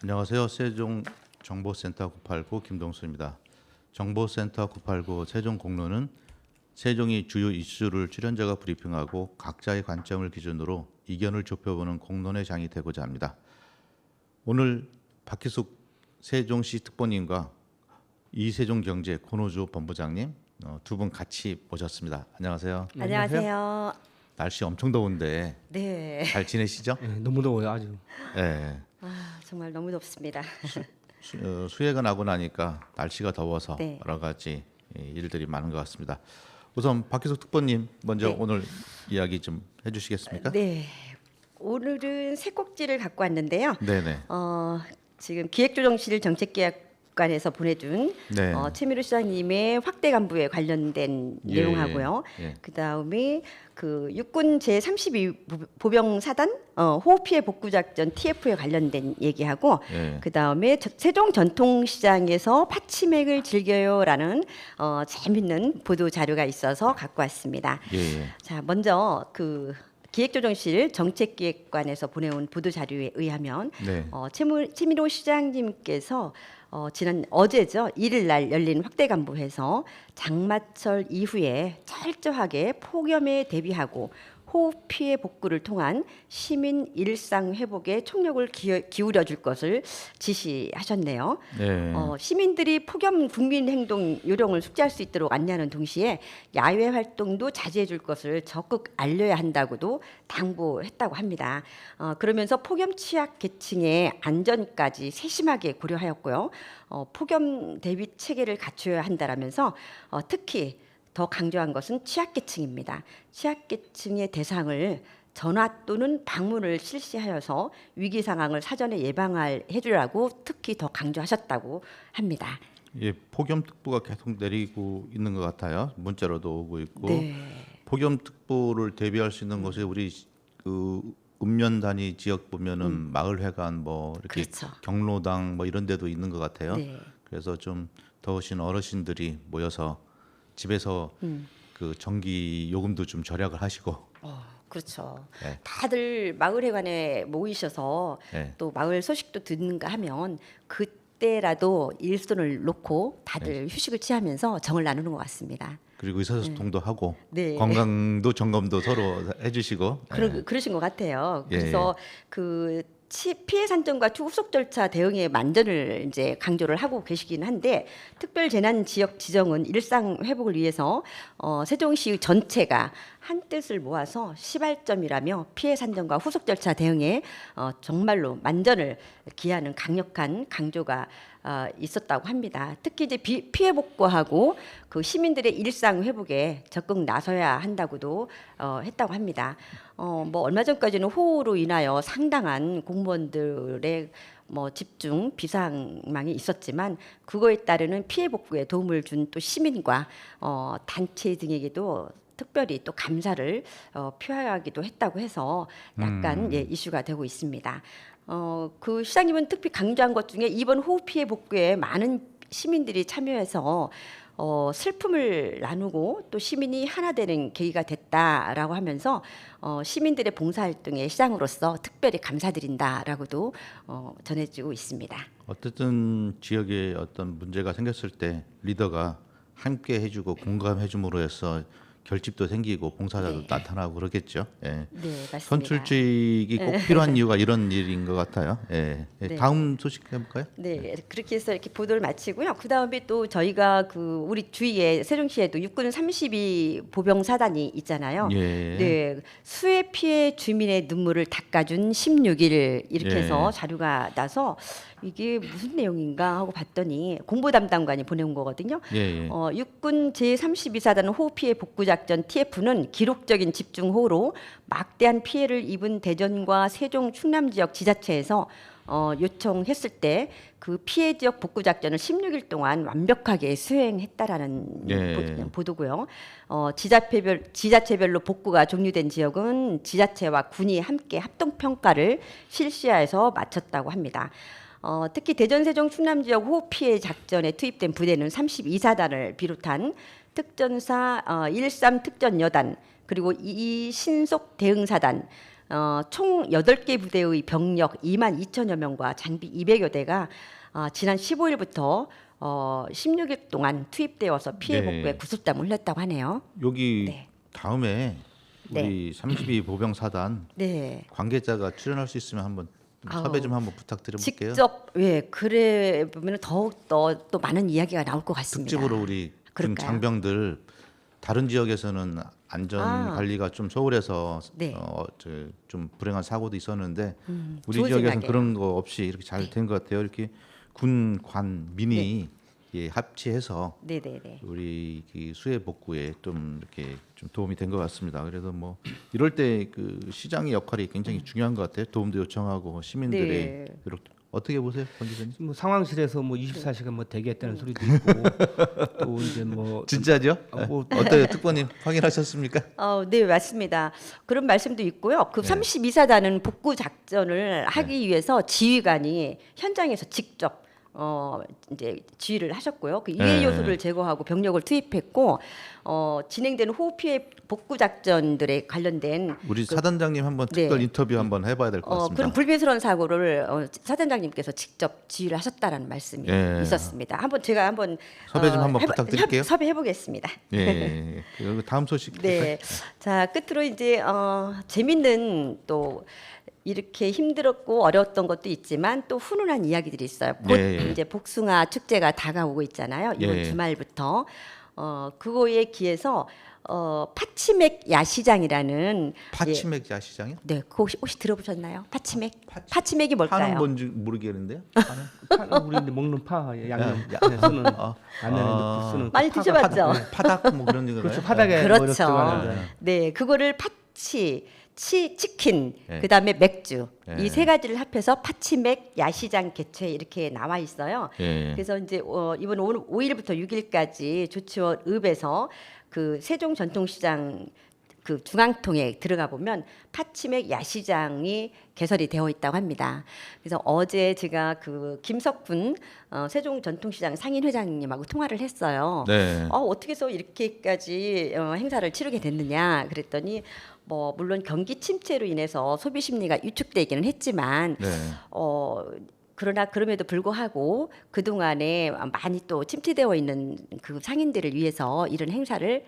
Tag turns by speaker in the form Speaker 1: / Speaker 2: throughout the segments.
Speaker 1: 안녕하세요. 세종 정보센터 989 김동수입니다. 정보센터 989 세종 공론은 세종이 주요 이슈를 출연자가 브리핑하고 각자의 관점을 기준으로 이견을 좁혀보는 공론의 장이 되고자 합니다. 오늘 박희숙 세종시 특보님과 이세종경제 권호주 본부장님 두 분 같이 모셨습니다. 안녕하세요.
Speaker 2: 안녕하세요.
Speaker 1: 날씨 엄청 더운데
Speaker 2: 네.
Speaker 1: 잘 지내시죠?
Speaker 3: 네, 너무 더워요 아주.
Speaker 1: 네.
Speaker 2: 정말 너무 덥습니다.
Speaker 1: 수해가 나고 나니까 날씨가 더워서
Speaker 2: 네.
Speaker 1: 여러 가지 일들이 많은 것 같습니다. 우선 박희숙 특보님 먼저
Speaker 2: 네.
Speaker 1: 오늘 이야기 좀 해주시겠습니까?
Speaker 2: 네. 오늘은 새 꼭지를 갖고 왔는데요.
Speaker 1: 네네.
Speaker 2: 지금 기획조정실 정책계약관에서 보내준
Speaker 1: 네.
Speaker 2: 최미루 시장님의 확대 간부에 관련된
Speaker 1: 예,
Speaker 2: 내용하고요.
Speaker 1: 예.
Speaker 2: 그 다음에 그 육군 제32 보병 사단 호우 피해 복구 작전 TF에 관련된 얘기하고
Speaker 1: 예.
Speaker 2: 그 다음에 세종 전통시장에서 파치맥을 즐겨요라는 재밌는 보도 자료가 있어서 갖고 왔습니다.
Speaker 1: 예, 예.
Speaker 2: 자, 먼저 그 기획조정실 정책기획관에서 보내온 보도 자료에 의하면
Speaker 1: 네.
Speaker 2: 최미로 시장님께서 지난 어제죠 1일 날 열린 확대간부에서 장마철 이후에 철저하게 폭염에 대비하고 호흡 피해 복구를 통한 시민 일상 회복에 총력을 기울여 줄 것을 지시하셨네요.
Speaker 1: 네.
Speaker 2: 시민들이 폭염 국민 행동 요령을 숙지할 수 있도록 안내하는 동시에 야외 활동도 자제해 줄 것을 적극 알려야 한다고도 당부했다고 합니다. 그러면서 폭염 취약 계층의 안전까지 세심하게 고려하였고요. 폭염 대비 체계를 갖춰야 한다라면서 특히 더 강조한 것은 취약계층입니다. 취약계층의 대상을 전화 또는 방문을 실시하여서 위기 상황을 사전에 해주라고 특히 더 강조하셨다고 합니다.
Speaker 1: 예, 폭염특보가 계속 내리고 있는 것 같아요. 문자로도 오고 있고.
Speaker 2: 네.
Speaker 1: 폭염특보를 대비할 수 있는 곳에 우리 그 읍면 단위 지역 보면은 마을회관 뭐 이렇게
Speaker 2: 그렇죠.
Speaker 1: 경로당 뭐 이런 데도 있는 것 같아요.
Speaker 2: 네.
Speaker 1: 그래서 좀 더우신 어르신들이 모여서 집에서 그 전기 요금도 좀 절약을 하시고.
Speaker 2: 그렇죠.
Speaker 1: 네.
Speaker 2: 다들 마을회관에 모이셔서
Speaker 1: 네.
Speaker 2: 또 마을 소식도 듣는가 하면 그때라도 일손을 놓고 다들 휴식을 취하면서 정을 나누는 것 같습니다.
Speaker 1: 그리고 의사소통도 하고
Speaker 2: 네.
Speaker 1: 건강도 점검도 서로 해주시고.
Speaker 2: 그러신 것 같아요.
Speaker 1: 예,
Speaker 2: 그래서 그 피해 산정과 후속 절차 대응의 만전을 이제 강조를 하고 계시긴 한데 특별 재난 지역 지정은 일상 회복을 위해서 세종시 전체가 한 뜻을 모아서 시발점이라며 피해 산정과 후속 절차 대응에 정말로 만전을 기하는 강력한 강조가 있었다고 합니다. 특히 이제 피해 복구하고 그 시민들의 일상 회복에 적극 나서야 한다고도 했다고 합니다. 뭐 얼마 전까지는 호우로 인하여 상당한 공무원들의 뭐 집중 비상망이 있었지만 그거에 따르는 피해 복구에 도움을 준 또 시민과 단체 등에게도 특별히 또 감사를 표하기도 했다고 해서 약간 이슈가 되고 있습니다. 그 시장님은 특히 강조한 것 중에 이번 호우 피해 복구에 많은 시민들이 참여해서 슬픔을 나누고 또 시민이 하나 되는 계기가 됐다라고 하면서 시민들의 봉사활동에 시장으로서 특별히 감사드린다라고도 전해지고 있습니다.
Speaker 1: 어쨌든 지역에 어떤 문제가 생겼을 때 리더가 함께 해주고 공감해줌으로 해서 결집도 생기고 봉사자도
Speaker 2: 네.
Speaker 1: 나타나고 그러겠죠. 예.
Speaker 2: 네, 맞습니다.
Speaker 1: 선출직이 꼭 필요한 이유가 이런 일인 것 같아요. 예. 예.
Speaker 2: 네.
Speaker 1: 다음 소식 해볼까요?
Speaker 2: 네, 그렇게 해서 이렇게 보도를 마치고요. 그 다음에 또 저희가 그 우리 주위에 세종시에도 육군 32 보병 사단이 있잖아요.
Speaker 1: 예.
Speaker 2: 네, 수해 피해 주민의 눈물을 닦아준 16일 이렇게
Speaker 1: 예.
Speaker 2: 해서 자료가 나서 이게 무슨 내용인가 하고 봤더니 공보 담당관이 보내온 거거든요.
Speaker 1: 예. 예.
Speaker 2: 육군 제32사단 호우 피해 복구 작전 TF는 기록적인 집중 호우로 막대한 피해를 입은 대전과 세종 충남 지역 지자체에서 요청했을 때 그 피해 지역 복구 작전을 16일 동안 완벽하게 수행했다라는
Speaker 1: 예.
Speaker 2: 보도고요. 지자체별로 복구가 종료된 지역은 지자체와 군이 함께 합동 평가를 실시하여서 마쳤다고 합니다. 특히 대전, 세종, 충남 지역 호우 피해 작전에 투입된 부대는 32사단을 비롯한 특전사 13 특전여단 그리고 이 신속 대응사단 총 8개 부대의 병력 2만 2천여 명과 장비 200여 대가 지난 15일부터 16일 동안 투입되어서 피해
Speaker 1: 네.
Speaker 2: 복구에 구슬땀을 흘렸다고 하네요.
Speaker 1: 여기
Speaker 2: 네.
Speaker 1: 다음에 우리 32 보병 사단
Speaker 2: 네.
Speaker 1: 관계자가 출연할 수 있으면 한번
Speaker 2: 아우,
Speaker 1: 섭외 좀 한번 부탁드려볼게요.
Speaker 2: 직접 그래 보면 더욱 더 또 많은 이야기가 나올 것 같습니다.
Speaker 1: 특집으로 우리 군
Speaker 2: 그럴까요?
Speaker 1: 장병들 다른 지역에서는 안전 관리가 좀 소홀해서
Speaker 2: 네.
Speaker 1: 좀 불행한 사고도 있었는데 우리
Speaker 2: 좋은
Speaker 1: 지역에서는
Speaker 2: 생각이에요.
Speaker 1: 그런 거 없이 이렇게 잘 된 것 같아요. 이렇게 군, 관, 민이 합치해서
Speaker 2: 네네네.
Speaker 1: 우리 그 수해 복구에 좀 이렇게 좀 도움이 된 것 같습니다. 그래서 뭐 이럴 때 그 시장의 역할이 굉장히 중요한 것 같아요. 도움도 요청하고 시민들의
Speaker 2: 네.
Speaker 1: 이렇게 어떻게 보세요, 권 기자님?
Speaker 3: 뭐 상황실에서 뭐 24시간 뭐 대기했다는 소리도 있고 또 이제 뭐
Speaker 1: 진짜죠?
Speaker 3: 뭐
Speaker 1: 어때요, 특보님 확인하셨습니까?
Speaker 2: 네, 맞습니다. 그런 말씀도 있고요. 그
Speaker 1: 네.
Speaker 2: 32사단은 복구 작전을 하기 위해서 지휘관이 현장에서 직접 이제 지휘를 하셨고요. 그 이해
Speaker 1: 네.
Speaker 2: 요소를 제거하고 병력을 투입했고 진행되는 호우 피해 복구 작전들에 관련된
Speaker 1: 우리 사단장님 한번
Speaker 2: 네.
Speaker 1: 특별 인터뷰 한번 해봐야 될 것 같습니다.
Speaker 2: 그런 불미스러운 사고를 사단장님께서 직접 지휘를 하셨다라는 말씀이
Speaker 1: 예.
Speaker 2: 있었습니다. 제가 한번
Speaker 1: 섭외 좀 한번 부탁드릴게요.
Speaker 2: 섭외해 보겠습니다.
Speaker 1: 예. 그리고 다음 소식.
Speaker 2: 네. 자, 끝으로 이제 재밌는 또 이렇게 힘들었고 어려웠던 것도 있지만 또 훈훈한 이야기들이 있어요. 곧
Speaker 1: 예.
Speaker 2: 이제 복숭아 축제가 다가오고 있잖아요. 이번
Speaker 1: 예.
Speaker 2: 주말부터 그거에 기해서 파치맥 야시장이라는
Speaker 1: 파치맥 야시장이요?
Speaker 2: 네, 그거 혹시 들어보셨나요? 파치맥? 파치맥이 뭘까요?
Speaker 1: 파는 뭔지 모르겠는데요.
Speaker 3: 우리 이제 먹는 파 양념
Speaker 1: 야.
Speaker 3: 쓰는 안에는 쓰는
Speaker 2: 많이
Speaker 3: 파가
Speaker 2: 드셔봤죠?
Speaker 1: 파닭 뭐 그런 거가요?
Speaker 3: 그렇죠. 파닭에 뭐
Speaker 2: 그렇죠.
Speaker 3: 들어가는데.
Speaker 2: 네, 그거를 치킨,
Speaker 1: 네.
Speaker 2: 그다음에 맥주
Speaker 1: 네.
Speaker 2: 이 세 가지를 합해서 파치맥 야시장 개최 이렇게 나와 있어요.
Speaker 1: 예.
Speaker 2: 그래서 이제 이번 5일부터 6일까지 조치원 읍에서 그 세종 전통시장 그 중앙통에 들어가 보면 파치맥 야시장이 개설이 되어 있다고 합니다. 그래서 어제 제가 그 김석훈 세종 전통시장 상인회장님하고 통화를 했어요.
Speaker 1: 네.
Speaker 2: 어떻게 해서 이렇게까지 행사를 치르게 됐느냐 그랬더니 뭐 물론 경기 침체로 인해서 소비 심리가 위축되기는 했지만
Speaker 1: 네.
Speaker 2: 그러나 그럼에도 불구하고 그동안에 많이 또 침체되어 있는 그 상인들을 위해서 이런 행사를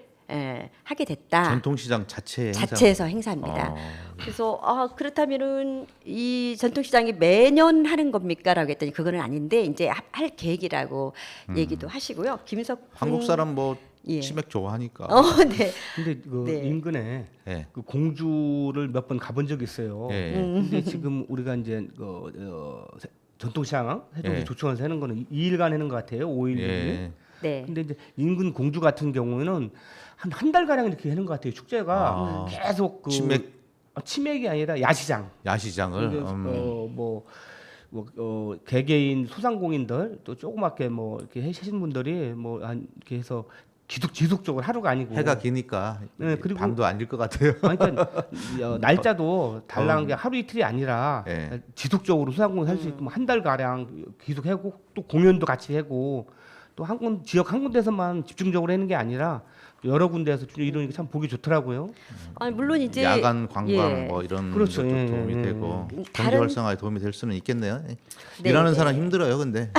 Speaker 2: 하게 됐다.
Speaker 1: 전통시장 자체 행사.
Speaker 2: 자체에서 행사입니다.
Speaker 1: 어.
Speaker 2: 그래서 그렇다면은 이 전통시장이 매년 하는 겁니까라고 했더니 그거는 아닌데 이제 할 계획이라고 얘기도 하시고요. 김석훈
Speaker 1: 한국 사람 뭐
Speaker 2: 예.
Speaker 1: 치맥 좋아하니까.
Speaker 2: 네.
Speaker 3: 근데 그
Speaker 2: 네.
Speaker 3: 인근에
Speaker 1: 예.
Speaker 3: 그 공주를 몇 번 가본 적이 있어요.
Speaker 1: 예.
Speaker 3: 근데 지금 우리가 이제 전통시장 세종시
Speaker 1: 예.
Speaker 3: 조치원에서 하는 거는 2일간 하는 것 같아요. 5일.
Speaker 1: 예.
Speaker 2: 네.
Speaker 3: 근데 이제 인근 공주 같은 경우에는 한 달 가량 이렇게 하는 것 같아요. 축제가 계속 그 치맥이 아니라 야시장.
Speaker 1: 야시장을.
Speaker 3: 개개인 소상공인들 또 조그맣게 뭐 이렇게 하시는 분들이 이렇게 해서 지속적으로 하루가 아니고
Speaker 1: 해가 기니까
Speaker 3: 네, 그리고-
Speaker 1: 밤도 아닐 것 같아요.
Speaker 3: 그러니까 날짜도 달라는 게 하루 이틀이 아니라
Speaker 1: 예.
Speaker 3: 지속적으로 소상공인 할 수 있고 한 달 가량 계속 하고 또 공연도 같이 하고 또 지역 한 군데서만 집중적으로 하는 게 아니라 여러 군데에서 이러니까 참 보기 좋더라고요.
Speaker 2: 물론 이제
Speaker 1: 야간 관광
Speaker 2: 예.
Speaker 1: 뭐 이런
Speaker 3: 그렇죠.
Speaker 1: 것도
Speaker 3: 예,
Speaker 1: 도움이
Speaker 3: 예,
Speaker 1: 되고 경제
Speaker 2: 다른-
Speaker 1: 활성화에 도움이 될 수는 있겠네요.
Speaker 2: 네,
Speaker 1: 일하는
Speaker 2: 네.
Speaker 1: 사람 힘들어요, 근데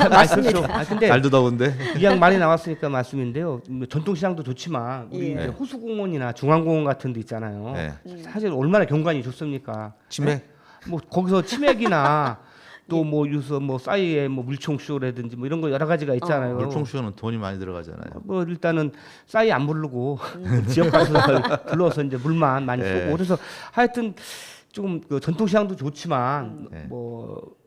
Speaker 3: 맞습니다. 근데
Speaker 1: 날도 더운데.
Speaker 3: 이양 말이 나왔으니까 말씀인데요. 전통시장도 좋지만 우리
Speaker 2: 예.
Speaker 3: 이제 호수공원이나 중앙공원 같은 데 있잖아요.
Speaker 1: 네.
Speaker 3: 사실 얼마나 경관이 좋습니까?
Speaker 1: 치맥
Speaker 3: 뭐 거기서 치맥이나 또 뭐 유서 뭐 싸이에 뭐 물총쇼라든지 뭐 이런 거 여러 가지가 있잖아요.
Speaker 1: 물총쇼는 돈이 많이 들어가잖아요.
Speaker 3: 뭐 일단은 싸이 안 부르고 지역 가서 불러서 이제 물만 많이
Speaker 1: 네.
Speaker 3: 쏘고 그래서 하여튼 좀 그 전통시장도 좋지만
Speaker 1: 네.
Speaker 3: 뭐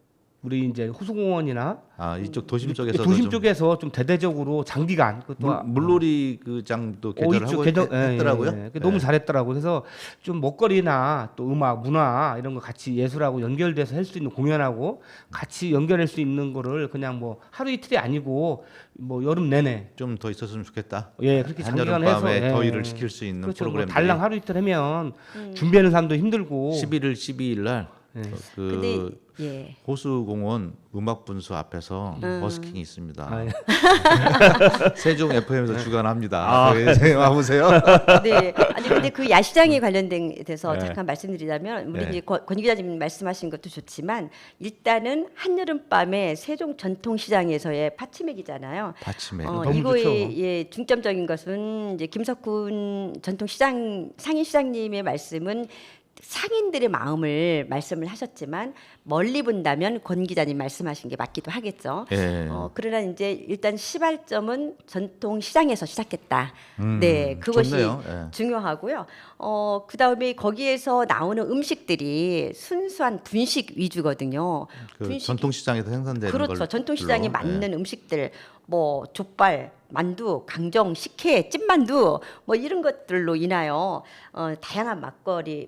Speaker 3: 우리 이제 호수공원이나
Speaker 1: 이쪽 도심 쪽에서
Speaker 3: 도심 쪽에서 좀 대대적으로 장비관 그것도
Speaker 1: 물놀이 그 장도 개설하고 했더라고요.
Speaker 3: 너무 잘했더라고요. 그래서 좀 먹거리나 또 음악, 문화 이런 거 같이 예술하고 연결돼서 할 수 있는 공연하고 같이 연결할 수 있는 거를 그냥 뭐 하루 이틀이 아니고 뭐 여름 내내
Speaker 1: 좀 더 있었으면 좋겠다.
Speaker 3: 예 그렇게 장기간
Speaker 1: 한여름
Speaker 3: 해서
Speaker 1: 밤에
Speaker 3: 예.
Speaker 1: 더위를 식힐 수 있는
Speaker 3: 그렇죠. 뭐
Speaker 1: 프로그램.
Speaker 3: 달랑 하루 이틀 하면 준비하는 사람도 힘들고
Speaker 1: 11일, 12일 날
Speaker 3: 예.
Speaker 1: 그
Speaker 2: 근데 예.
Speaker 1: 호수공원 음악분수 앞에서 버스킹이 있습니다.
Speaker 3: 아, 예.
Speaker 1: 세종 FM에서 주관합니다.
Speaker 3: 아.
Speaker 1: 와보세요.
Speaker 2: 네. 아니 근데 그 야시장에 관련된 데서
Speaker 3: 네.
Speaker 2: 잠깐 말씀드리자면 우리
Speaker 1: 네.
Speaker 2: 이제 권 기자님 말씀하신 것도 좋지만 일단은 한여름 밤에 세종 전통시장에서의 파치맥이잖아요.
Speaker 1: 받침에
Speaker 3: 너무
Speaker 2: 이거의
Speaker 3: 좋죠.
Speaker 2: 예, 중점적인 것은 이제 김석훈 전통시장 상인 시장님의 말씀은 상인들의 마음을 말씀을 하셨지만 멀리 본다면 권 기자님 말씀하신 게 맞기도 하겠죠.
Speaker 1: 예.
Speaker 2: 그러나 이제 일단 시발점은 전통 시장에서 시작했다. 네, 그것이
Speaker 1: 좋네요. 예.
Speaker 2: 중요하고요. 그 다음에 거기에서 나오는 음식들이 순수한 분식 위주거든요.
Speaker 1: 그
Speaker 2: 분식
Speaker 1: 전통시장에서 생산되는
Speaker 2: 그렇죠.
Speaker 1: 걸
Speaker 2: 전통시장에
Speaker 1: 예.
Speaker 2: 맞는 음식들, 뭐 족발, 만두, 강정, 식혜, 찐만두 뭐 이런 것들로 인하여 다양한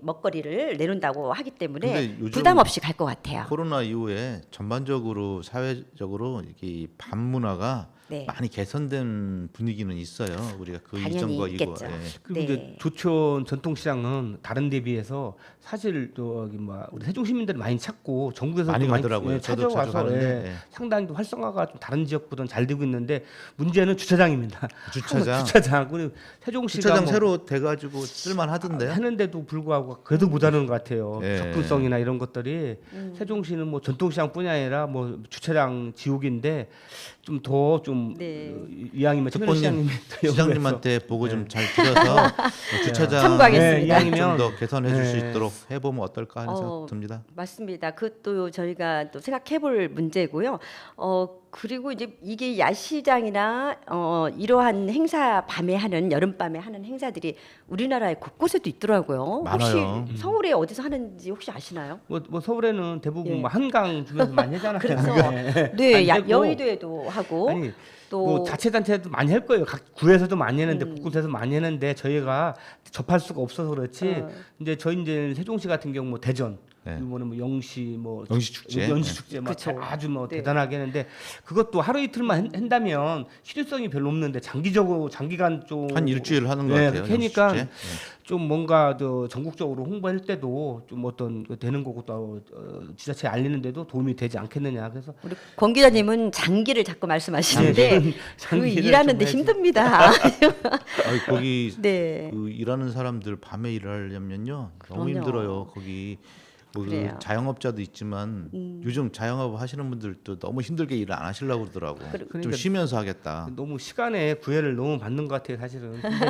Speaker 2: 먹거리를 내놓는다고 하기 때문에
Speaker 1: 근데 요즘
Speaker 2: 부담 없이 갈 것 같아요.
Speaker 1: 코로나 이후에 전반적으로 사회적으로 이게 밥 문화가
Speaker 2: 네.
Speaker 1: 많이 개선된 분위기는 있어요. 우리가 그
Speaker 2: 당연히
Speaker 1: 이전과
Speaker 2: 있겠죠.
Speaker 1: 이거. 예.
Speaker 3: 그리고
Speaker 2: 네.
Speaker 3: 이제 조천 전통시장은 다른 데 비해서 사실 저기 뭐 우리 세종 시민들이 많이 찾고 전국에서
Speaker 1: 많이 가더라고요. 저도 자주
Speaker 3: 찾아와서
Speaker 1: 가는데, 예.
Speaker 3: 상당히 좀 활성화가 좀 다른 지역보다는 잘 되고 있는데 문제는 주차장입니다.
Speaker 1: 주차장.
Speaker 3: 주차장 그리고 세종시가
Speaker 1: 주차장
Speaker 3: 뭐
Speaker 1: 새로 돼가지고 쓸만하던데요.
Speaker 3: 하는데도 불구하고 그래도 못하는 것 같아요.
Speaker 1: 예.
Speaker 3: 접근성이나 이런 것들이 세종시는 뭐 전통시장뿐이 아니라 뭐 주차장 지옥인데 좀 더 좀
Speaker 2: 네.
Speaker 3: 이왕이면 최근에
Speaker 1: 특보님
Speaker 3: 시장님한테
Speaker 1: 시장님한테 보고 좀 잘 들어서 주차장
Speaker 2: 참고하겠습니다.
Speaker 3: 네, 이왕이면
Speaker 1: 좀 더 개선해 줄 수
Speaker 3: 네.
Speaker 1: 있도록 해보면 어떨까 하는 생각
Speaker 2: 어,
Speaker 1: 듭니다.
Speaker 2: 맞습니다. 그것도 저희가 또 생각해볼 문제고요. 그리고 이제 이게 야시장이나 이러한 행사 밤에 하는 여름밤에 하는 행사들이 우리나라에 곳곳에도 있더라고요.
Speaker 1: 많아요.
Speaker 2: 혹시 서울에 어디서 하는지 혹시 아시나요?
Speaker 3: 뭐 서울에는 대부분
Speaker 2: 예.
Speaker 3: 뭐 한강 주변에서 많이 하잖아요.
Speaker 2: 그래서
Speaker 3: 네.
Speaker 2: 네,
Speaker 3: 많이 하고.
Speaker 2: 여의도에도 하고
Speaker 3: 아니
Speaker 2: 또
Speaker 3: 뭐 자체단체도 많이 할 거예요. 각 구에서도 많이 했는데 곳곳에서 많이 했는데 저희가 접할 수가 없어서 그렇지. 이제 저희 이제 세종시 같은 경우 뭐 대전,
Speaker 1: 네.
Speaker 3: 이번에 뭐 영시 뭐
Speaker 1: 영시축제.
Speaker 3: 연시축제 막
Speaker 2: 그쵸.
Speaker 3: 아주 뭐
Speaker 2: 네.
Speaker 3: 대단하게 했는데 그것도 하루 이틀만 한다면 실효성이 별로 없는데 장기간 좀
Speaker 1: 한 일주일 하는 것
Speaker 3: 네,
Speaker 1: 같아요.
Speaker 3: 그렇게 하니까
Speaker 1: 영시축제.
Speaker 3: 좀 뭔가 저 전국적으로 홍보할 때도 좀 어떤 그 되는 거고 또 지자체에 알리는데도 도움이 되지 않겠느냐. 그래서
Speaker 2: 우리 권 기자님은 장기를 자꾸 말씀하시는데 그
Speaker 3: 장기를
Speaker 2: 일하는데
Speaker 3: 좀
Speaker 2: 힘듭니다.
Speaker 1: 거기
Speaker 2: 네.
Speaker 1: 그 일하는 사람들 밤에 일하려면요 너무
Speaker 2: 그럼요.
Speaker 1: 힘들어요. 거기 뭐
Speaker 2: 그래요.
Speaker 1: 그 자영업자도 있지만 요즘 자영업 하시는 분들도 너무 힘들게 일을 안 하시려고 그러더라고. 좀
Speaker 3: 그러니까
Speaker 1: 쉬면서 하겠다.
Speaker 3: 너무 시간에 구애를 너무 받는 것 같아요, 사실은. 근데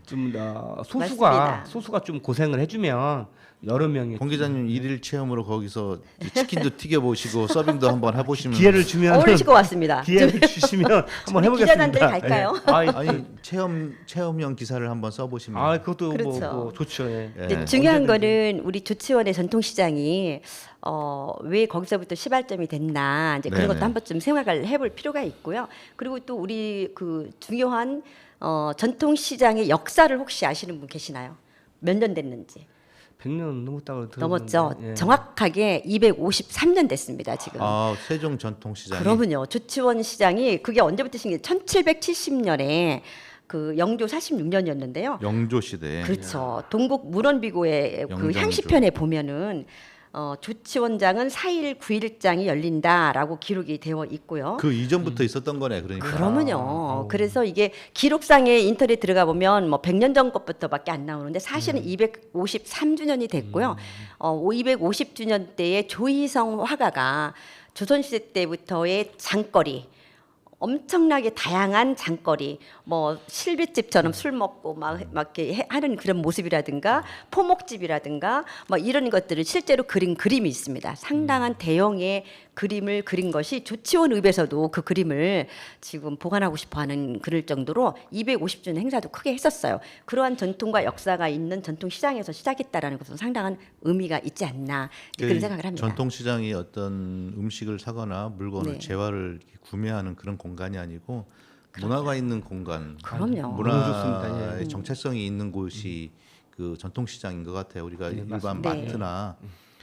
Speaker 3: 좀
Speaker 2: 맞습니다.
Speaker 3: 소수가 좀 고생을 해주면 여러 명이
Speaker 1: 권 기자님 일일 체험으로 거기서 치킨도 튀겨 보시고 서빙도 한번 해보시면
Speaker 3: 기회를 주면
Speaker 2: 어울리실 것 같습니다.
Speaker 3: 기회를 주시면 한번 해보겠습니다.
Speaker 2: 기자단들 갈까요?
Speaker 3: 예.
Speaker 1: 아니 체험형 기사를 한번 써보시면
Speaker 3: 그것도
Speaker 2: 그렇죠.
Speaker 3: 뭐 좋죠. 예.
Speaker 1: 예.
Speaker 2: 이제 중요한
Speaker 3: 언제든지.
Speaker 2: 거는 우리 조치원의 전통시장이 왜 거기서부터 시발점이 됐나 이제 그런
Speaker 1: 네네.
Speaker 2: 것도 한번쯤 생각을 해볼 필요가 있고요. 그리고 또 우리 그 중요한 전통시장의 역사를 혹시 아시는 분 계시나요? 몇 년 됐는지
Speaker 3: 100년 넘었다고 들었는데.
Speaker 2: 넘었죠.
Speaker 3: 예.
Speaker 2: 정확하게 253년 됐습니다. 지금.
Speaker 1: 세종 전통시장이
Speaker 2: 그러면요. 조치원 시장이 그게 언제부터 생긴 1770년에 그 영조 46년이었는데요.
Speaker 1: 영조 시대에
Speaker 2: 그렇죠. 동국 문헌비고의 그
Speaker 1: 영정조.
Speaker 2: 향시편에 보면은 조치원장은 4일 9일장이 열린다라고 기록이 되어 있고요.
Speaker 1: 그 이전부터 있었던 거네. 그러니까
Speaker 2: 그러면요. 그래서 이게 기록상에 인터넷 들어가 보면 뭐 100년 전 것부터밖에 안 나오는데 사실은 253주년이 됐고요. 250주년 때에 조희성 화가가 조선시대 때부터의 장거리 엄청나게 다양한 장거리, 뭐 실비집처럼 술 먹고 막 이렇게 하는 그런 모습이라든가 포목집이라든가 뭐 이런 것들을 실제로 그린 그림이 있습니다. 상당한 대형의 그림을 그린 것이 조치원 읍에서도 그 그림을 지금 보관하고 싶어하는 그럴 정도로 250주년 행사도 크게 했었어요. 그러한 전통과 역사가 있는 전통시장에서 시작했다라는 것은 상당한 의미가 있지 않나 그런 생각을 합니다.
Speaker 1: 전통시장이 어떤 음식을 사거나 물건을
Speaker 2: 네.
Speaker 1: 재화를 구매하는 그런 공간이 아니고 문화가 있는 공간,
Speaker 2: 그럼요.
Speaker 1: 문화의
Speaker 3: 너무 좋습니다. 예.
Speaker 1: 정체성이 있는 곳이 그 전통시장인 것 같아요. 우리가
Speaker 3: 네,
Speaker 1: 일반
Speaker 2: 맞습니다.
Speaker 1: 마트나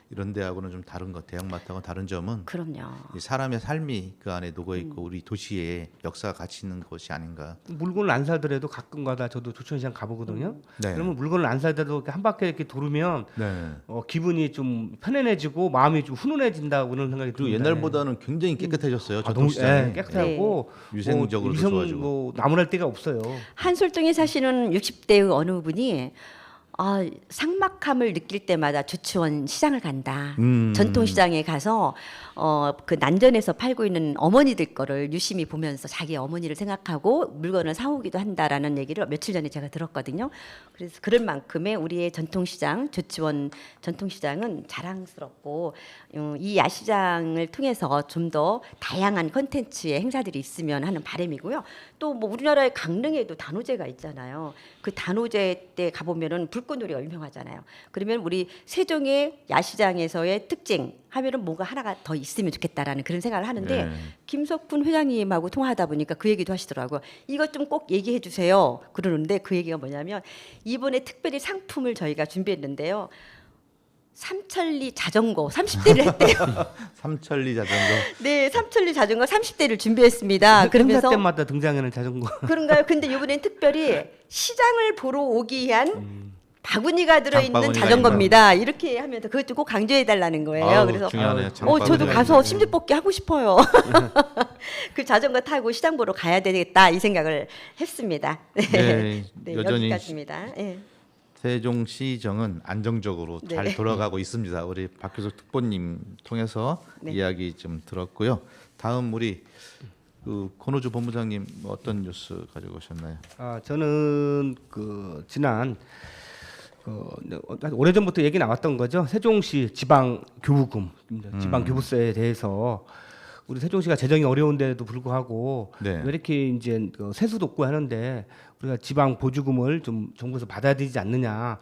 Speaker 1: 이런 데하고는 좀 다른 것, 대형마트하고 다른 점은
Speaker 2: 그럼요.
Speaker 1: 이 사람의 삶이 그 안에 녹아 있고 우리 도시의 역사가 같이 있는 곳이 아닌가.
Speaker 3: 물건을 안 사더라도 가끔가다 저도 조천시장 가보거든요.
Speaker 1: 네.
Speaker 3: 그러면 물건을 안 사더라도 이렇게 한 바퀴 이렇게 돌으면
Speaker 1: 네.
Speaker 3: 기분이 좀 편안해지고 마음이 좀 훈훈해진다고 그런 생각이
Speaker 1: 그리고
Speaker 3: 듭니다.
Speaker 1: 옛날보다는 굉장히 깨끗해졌어요.
Speaker 3: 너무
Speaker 1: 전통시장이.
Speaker 3: 깨끗하고
Speaker 1: 위생적으로도
Speaker 3: 위생
Speaker 1: 좋아지고.
Speaker 3: 뭐 나무랄 데가 없어요.
Speaker 2: 한솔동에 사시는 60대의 어느 분이 삭막함을 느낄 때마다 주추원 시장을 간다. 전통시장에 가서 그 난전에서 팔고 있는 어머니들 거를 유심히 보면서 자기 어머니를 생각하고 물건을 사오기도 한다라는 얘기를 며칠 전에 제가 들었거든요. 그래서 그럴 만큼의 우리의 전통시장, 조치원 전통시장은 자랑스럽고 이 야시장을 통해서 좀 더 다양한 콘텐츠의 행사들이 있으면 하는 바람이고요. 또 뭐 우리나라의 강릉에도 단오제가 있잖아요. 그 단오제 때 가보면은 불꽃놀이가 유명하잖아요. 그러면 우리 세종의 야시장에서의 특징 하면은 뭔가 하나가 더 있으면 좋겠다라는 그런 생각을 하는데
Speaker 1: 네.
Speaker 2: 김석훈 회장님하고 통화하다 보니까 그 얘기도 하시더라고요. 이것 좀 꼭 얘기해 주세요. 그러는데 그 얘기가 뭐냐면 이번에 특별히 상품을 저희가 준비했는데요. 삼천리 자전거 30대를 했대요.
Speaker 1: 삼천리 자전거.
Speaker 2: 네, 삼천리 자전거 30대를 준비했습니다.
Speaker 3: 행사
Speaker 2: 그러면서
Speaker 3: 때마다 등장하는 자전거.
Speaker 2: 그런가요? 근데 이번엔 특별히 시장을 보러 오기 위한 바구니가 들어있는
Speaker 1: 장바구니가
Speaker 2: 자전거입니다. 이렇게 하면서 그것도 꼭 강조해 달라는 거예요.
Speaker 1: 아우,
Speaker 2: 그래서
Speaker 1: 중요하네요.
Speaker 3: 저도
Speaker 2: 저도
Speaker 1: 장바구니가
Speaker 2: 가서
Speaker 1: 있는데.
Speaker 2: 심지뽑기 하고 싶어요. 그 자전거 타고 시장 보러 가야 되겠다 이 생각을 했습니다.
Speaker 1: 네,
Speaker 2: 네,
Speaker 1: 여전히
Speaker 2: 여기까지입니다. 네.
Speaker 1: 세종시정은 안정적으로
Speaker 2: 네.
Speaker 1: 잘 돌아가고 있습니다. 우리 박효석 특보님 통해서
Speaker 2: 네.
Speaker 1: 이야기 좀 들었고요. 다음 우리 그 권호주 본부장님 어떤 뉴스 가지고 오셨나요?
Speaker 3: 저는 그 지난 오래전부터 얘기 나왔던 거죠. 세종시 지방 교부금, 지방 교부세에 대해서 우리 세종시가 재정이 어려운데도 불구하고
Speaker 1: 네.
Speaker 3: 왜 이렇게 이제 세수도 없고 하는데 우리가 지방 보조금을 좀 정부에서 받아야 되지 않느냐.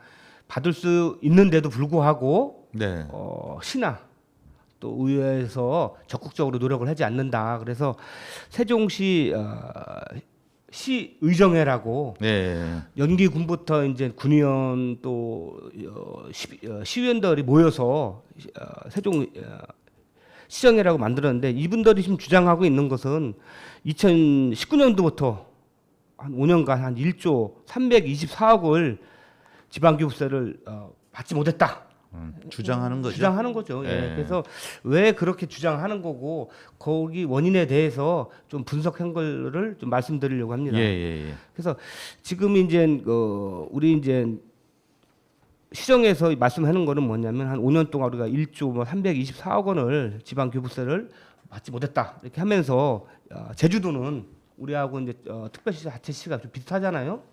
Speaker 3: 받을 수 있는데도 불구하고
Speaker 1: 네.
Speaker 3: 시나 또 의회에서 적극적으로 노력을 하지 않는다. 그래서 세종시 시 의정회라고
Speaker 1: 네.
Speaker 3: 연기군부터 이제 군의원 또 시의원들이 모여서 세종 시정회라고 만들었는데 이분들이 지금 주장하고 있는 것은 2019년도부터 한 5년간 한 1조 324억을 지방교부세를 받지 못했다.
Speaker 1: 주장하는 거죠.
Speaker 3: 주장하는 거죠. 예.
Speaker 1: 예.
Speaker 3: 그래서 왜 그렇게 주장하는 거고 거기 원인에 대해서 좀 분석한 거를 좀 말씀드리려고 합니다.
Speaker 1: 예.
Speaker 3: 그래서 지금 이제 우리 이제 시정에서 말씀하는 거는 뭐냐면 한 5년 동안 우리가 1조 324억 원을 지방 교부세를 받지 못했다 이렇게 하면서 제주도는 우리하고 이제 특별시 자체시가 좀 비슷하잖아요.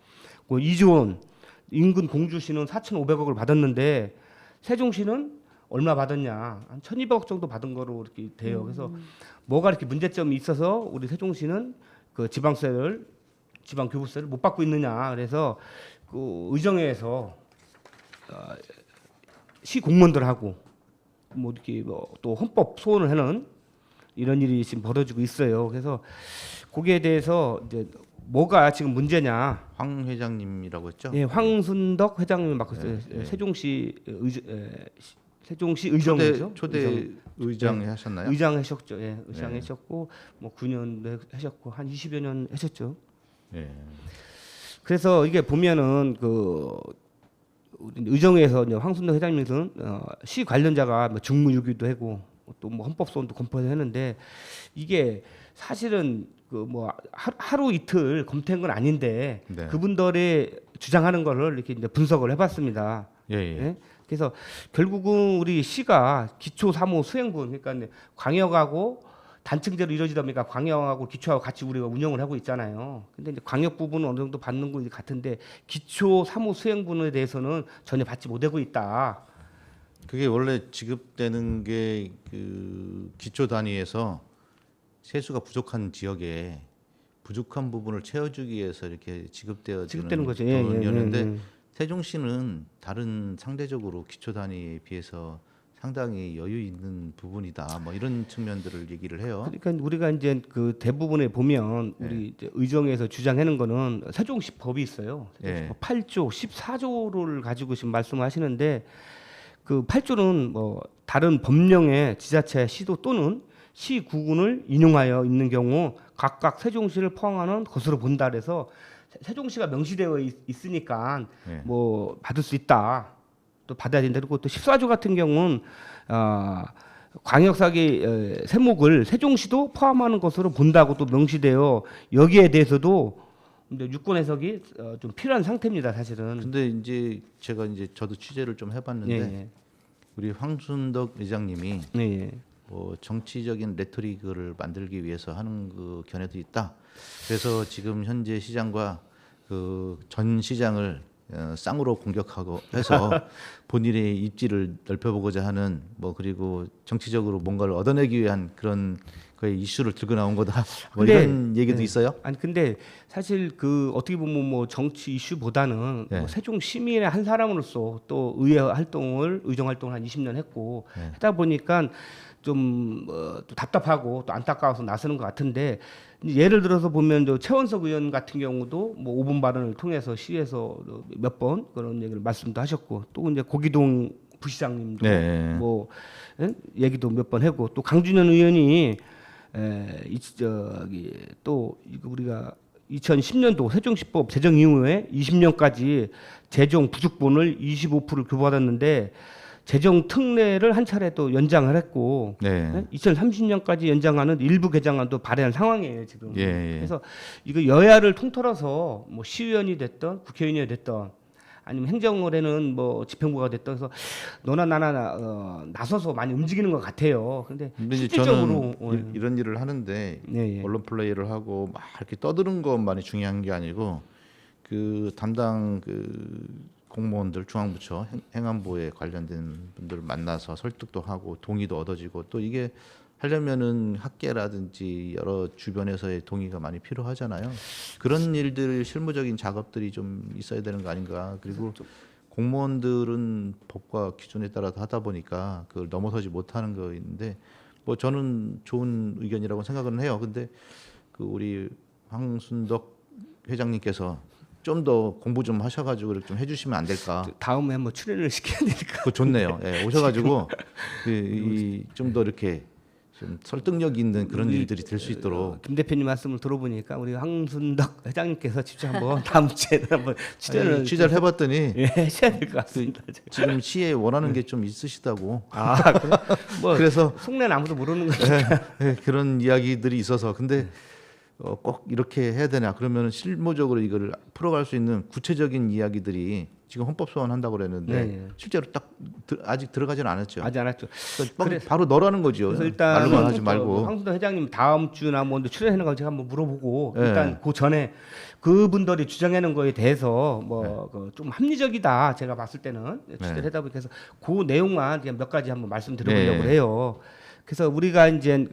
Speaker 3: 그 2조 원 인근 공주시는 4,500억을 받았는데 세종시는 얼마 받았냐? 한 1,200억 정도 받은 거로 이렇게 돼요. 그래서 뭐가 이렇게 문제점이 있어서 우리 세종시는 그 지방 교부세를 못 받고 있느냐? 그래서 그 의정회에서 시 공무원들하고 뭐 이렇게 또 헌법 소원을 하는 이런 일이 지금 벌어지고 있어요. 그래서 거기에 대해서 이제 뭐가 지금 문제냐?
Speaker 1: 황 회장님이라고 했죠?
Speaker 3: 예, 황순덕 회장님을 맡고 있어요.
Speaker 1: 네.
Speaker 3: 세종시 의정이죠.
Speaker 1: 초대 의장 하셨나요?
Speaker 3: 의장 하셨죠. 예, 의장 하셨고 뭐 9년도 하셨고 한 20여 년 하셨죠.
Speaker 1: 예.
Speaker 3: 그래서 이게 보면은 그 우리 의정에서 이제 황순덕 회장님은 시 관련자가 뭐 직무유기도 하고 또 뭐 헌법소원도 검토했는데 이게 사실은 그 뭐 하루 이틀 검토한 건 아닌데
Speaker 1: 네.
Speaker 3: 그분들의 주장하는 거를 이렇게 이제 분석을 해봤습니다.
Speaker 1: 예.
Speaker 3: 예? 그래서 결국은 우리 시가 기초 사무 수행분 그러니까 이제 광역하고 단층제로 이루어지다 보니까 광역하고 기초하고 같이 우리가 운영을 하고 있잖아요. 근데 이제 광역 부분은 어느 정도 받는 거 같은데 기초 사무 수행분에 대해서는 전혀 받지 못하고 있다.
Speaker 1: 그게 원래 지급되는 게 그 기초 단위에서 세수가 부족한 지역에 부족한 부분을 채워주기 위해서 이렇게 지급되는
Speaker 3: 거죠.
Speaker 1: 돈이었는데 세종시는 다른 상대적으로 기초 단위에 비해서 상당히 여유 있는 부분이다. 뭐 이런 측면들을 얘기를 해요.
Speaker 3: 그러니까 우리가 이제 그 대부분에 보면 우리 이제 의정에서 주장하는 거는 세종시 법이 있어요. 세종시 법 8조, 14조를 가지고 지금 말씀하시는데 그 8조는 뭐 다른 법령의 지자체, 시도 또는 시구군을 인용하여 있는 경우 각각 세종시를 포함하는 것으로 본다 그래서 세종시가 명시되어 있으니까
Speaker 1: 네.
Speaker 3: 뭐 받을 수 있다. 또 받아야 된다. 그리고 또 14조 같은 경우는 광역사기 세목을 세종시도 포함하는 것으로 본다고 또 명시되어 여기에 대해서도 근데 유권 해석이 좀 필요한 상태입니다, 사실은.
Speaker 1: 근데 이제 제가 이제 저도 취재를 좀 해봤는데
Speaker 3: 예,
Speaker 1: 우리 황순덕 의장님이
Speaker 3: 예, 예.
Speaker 1: 뭐 정치적인 레토릭을 만들기 위해서 하는 그 견해도 있다. 그래서 지금 현재 시장과 그 전 시장을 쌍으로 공격하고 해서 본인의 입지를 넓혀보고자 하는 뭐 그리고 정치적으로 뭔가를 얻어내기 위한 그런 거의 이슈를 들고 나온 거다. 뭐
Speaker 3: 근데,
Speaker 1: 이런 얘기도 있어요.
Speaker 3: 아니 근데 사실 그 어떻게 보면 뭐 정치 이슈보다는
Speaker 1: 네.
Speaker 3: 뭐 세종 시민의 한 사람으로서 또 의회 활동을 의정 활동을 한 20년 했고
Speaker 1: 네.
Speaker 3: 하다 보니까 좀 또 답답하고 또 안타까워서 나서는 것 같은데 예를 들어서 보면 저 최원석 의원 같은 경우도 뭐 5분 발언을 통해서 시에서 몇 번 그런 얘기를 말씀도 하셨고 또 이제 고기동 부시장님도
Speaker 1: 네.
Speaker 3: 뭐 얘기도 몇 번 하고 또 강준현 의원이 저기 또 이거 우리가 2010년도 세종시법 제정 이후에 20년까지 재정 부족분을 25% 교부받았는데 재정 특례를 한 차례 또 연장을 했고
Speaker 1: 네.
Speaker 3: 2030년까지 연장하는 일부 개정안도 발의한 상황이에요 지금.
Speaker 1: 예, 예.
Speaker 3: 그래서 이거 여야를 통틀어서 뭐 시의원이 됐던 국회의원이 됐던 아니면 행정을에는 뭐 집행부가 됐던 그래서 너나 나나 나서서 많이 움직이는 것 같아요. 근데
Speaker 1: 근데 이제
Speaker 3: 실질적으로
Speaker 1: 저는 이런 일을 하는데
Speaker 3: 네, 예.
Speaker 1: 언론 플레이를 하고 막 이렇게 떠드는 것만이 중요한 게 아니고 그 담당 그 공무원들 중앙부처 행안부에 관련된 분들을 만나서 설득도 하고 동의도 얻어지고 또 이게 하려면은 학계라든지 여러 주변에서의 동의가 많이 필요하잖아요. 그런 일들 실무적인 작업들이 좀 있어야 되는 거 아닌가. 그리고 공무원들은 법과 기준에 따라 하다 보니까 그걸 넘어서지 못하는 거 있는데 뭐 저는 좋은 의견이라고 생각은 해요. 근데 그 우리 황순덕 회장님께서 좀 더 공부 좀 하셔가지고 이렇게 좀 해주시면 안 될까?
Speaker 3: 다음에 한번 출연을 시켜야 될까?
Speaker 1: 그거 좋네요. 예, 오셔가지고 좀 더 이렇게 좀 설득력 있는 그런 일들이 될 수 있도록.
Speaker 3: 김 대표님 말씀을 들어보니까 우리 황순덕 회장님께서 직접 한번 다음 주에는 한번
Speaker 1: 아니, 취재를 해봤더니
Speaker 3: 예, 하셔야 될 것 같습니다.
Speaker 1: 지금 시에 원하는 게 좀 있으시다고.
Speaker 3: 아, 그래? 뭐
Speaker 1: 그래서
Speaker 3: 속내는 아무도 모르는 거죠.
Speaker 1: 그런 이야기들이 있어서 근데 꼭 이렇게 해야 되냐 그러면 실무적으로 이거를 풀어갈 수 있는 구체적인 이야기들이 지금 헌법 소원한다고 그랬는데
Speaker 3: 네, 네.
Speaker 1: 실제로 딱 아직 들어가지는 않았죠.
Speaker 3: 아직 안 왔죠.
Speaker 1: 그러니까 바로 넣으라는 거죠.
Speaker 3: 그래서 일단
Speaker 1: 말로만 하지 말고.
Speaker 3: 황순덕 회장님 다음 주나 뭐 출연하는 거 제가 한번 물어보고
Speaker 1: 네.
Speaker 3: 일단 그 전에 그분들이 주장하는 거에 대해서 뭐 좀 합리적이다 제가 봤을 때는 취재를 하다 보니까 그래서 그 내용만 그냥 몇 가지 한번 말씀드려보려고
Speaker 1: 네.
Speaker 3: 해요. 그래서 우리가 이제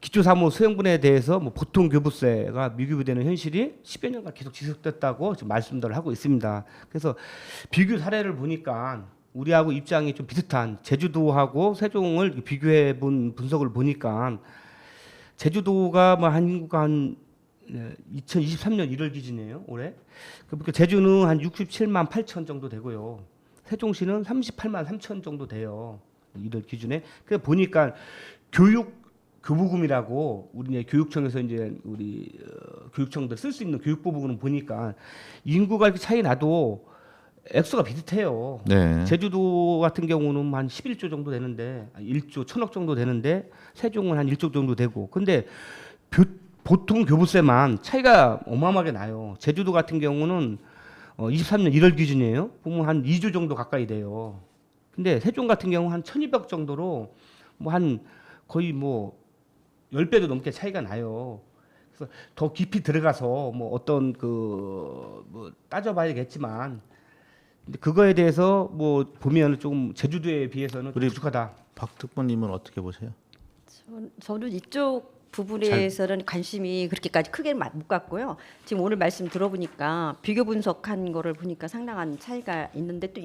Speaker 3: 기초사무 수행분에 대해서 뭐 보통 교부세가 미교부되는 현실이 10여 년간 계속 지속됐다고 지금 말씀들을 하고 있습니다. 그래서 비교 사례를 보니까 우리하고 입장이 좀 비슷한 제주도하고 세종을 비교해 본 분석을 보니까 제주도가 뭐 한 인구가 한 2023년 1월 기준이에요 올해. 그러니까 제주는 한 67만 8천 정도 되고요. 세종시는 38만 3천 정도 돼요. 1월 기준에. 그래 보니까 교부금이라고 우리 이제 교육청에서 이제 우리 교육청들 쓸 수 있는 교육부분을 보니까 인구가 이렇게 차이 나도 액수가 비슷해요.
Speaker 1: 네.
Speaker 3: 제주도 같은 경우는 한 11조 정도 되는데 1조 1,000억 정도 되는데 세종은 한 1조 정도 되고 근데 보통 교부세만 차이가 어마어마하게 나요. 제주도 같은 경우는 23년 1월 기준이에요. 보면 한 2조 정도 가까이 돼요. 근데 세종 같은 경우 한 1,200억 정도로 뭐 한 거의 뭐 10배도 넘게 차이가 나요. 그래서 더 깊이 들어가서 뭐 어떤 뭐 따져봐야겠지만 근데 그거에 대해서 뭐 보면 좀 제주도에 비해서는
Speaker 1: 우리
Speaker 3: 부족하다.
Speaker 1: 박 특보님은 어떻게 보세요?
Speaker 2: 저는 이쪽 부분에서는 관심이 그렇게까지 크게 못 갔고요. 지금 오늘 말씀 들어보니까 비교 분석한 거를 보니까 상당한 차이가 있는데 또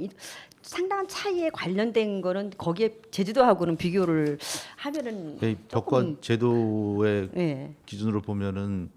Speaker 2: 상당한 차이에 관련된 거는 거기에 제주도하고는 비교를 하면은
Speaker 1: 벽과 제도의
Speaker 2: 예.
Speaker 1: 기준으로 보면은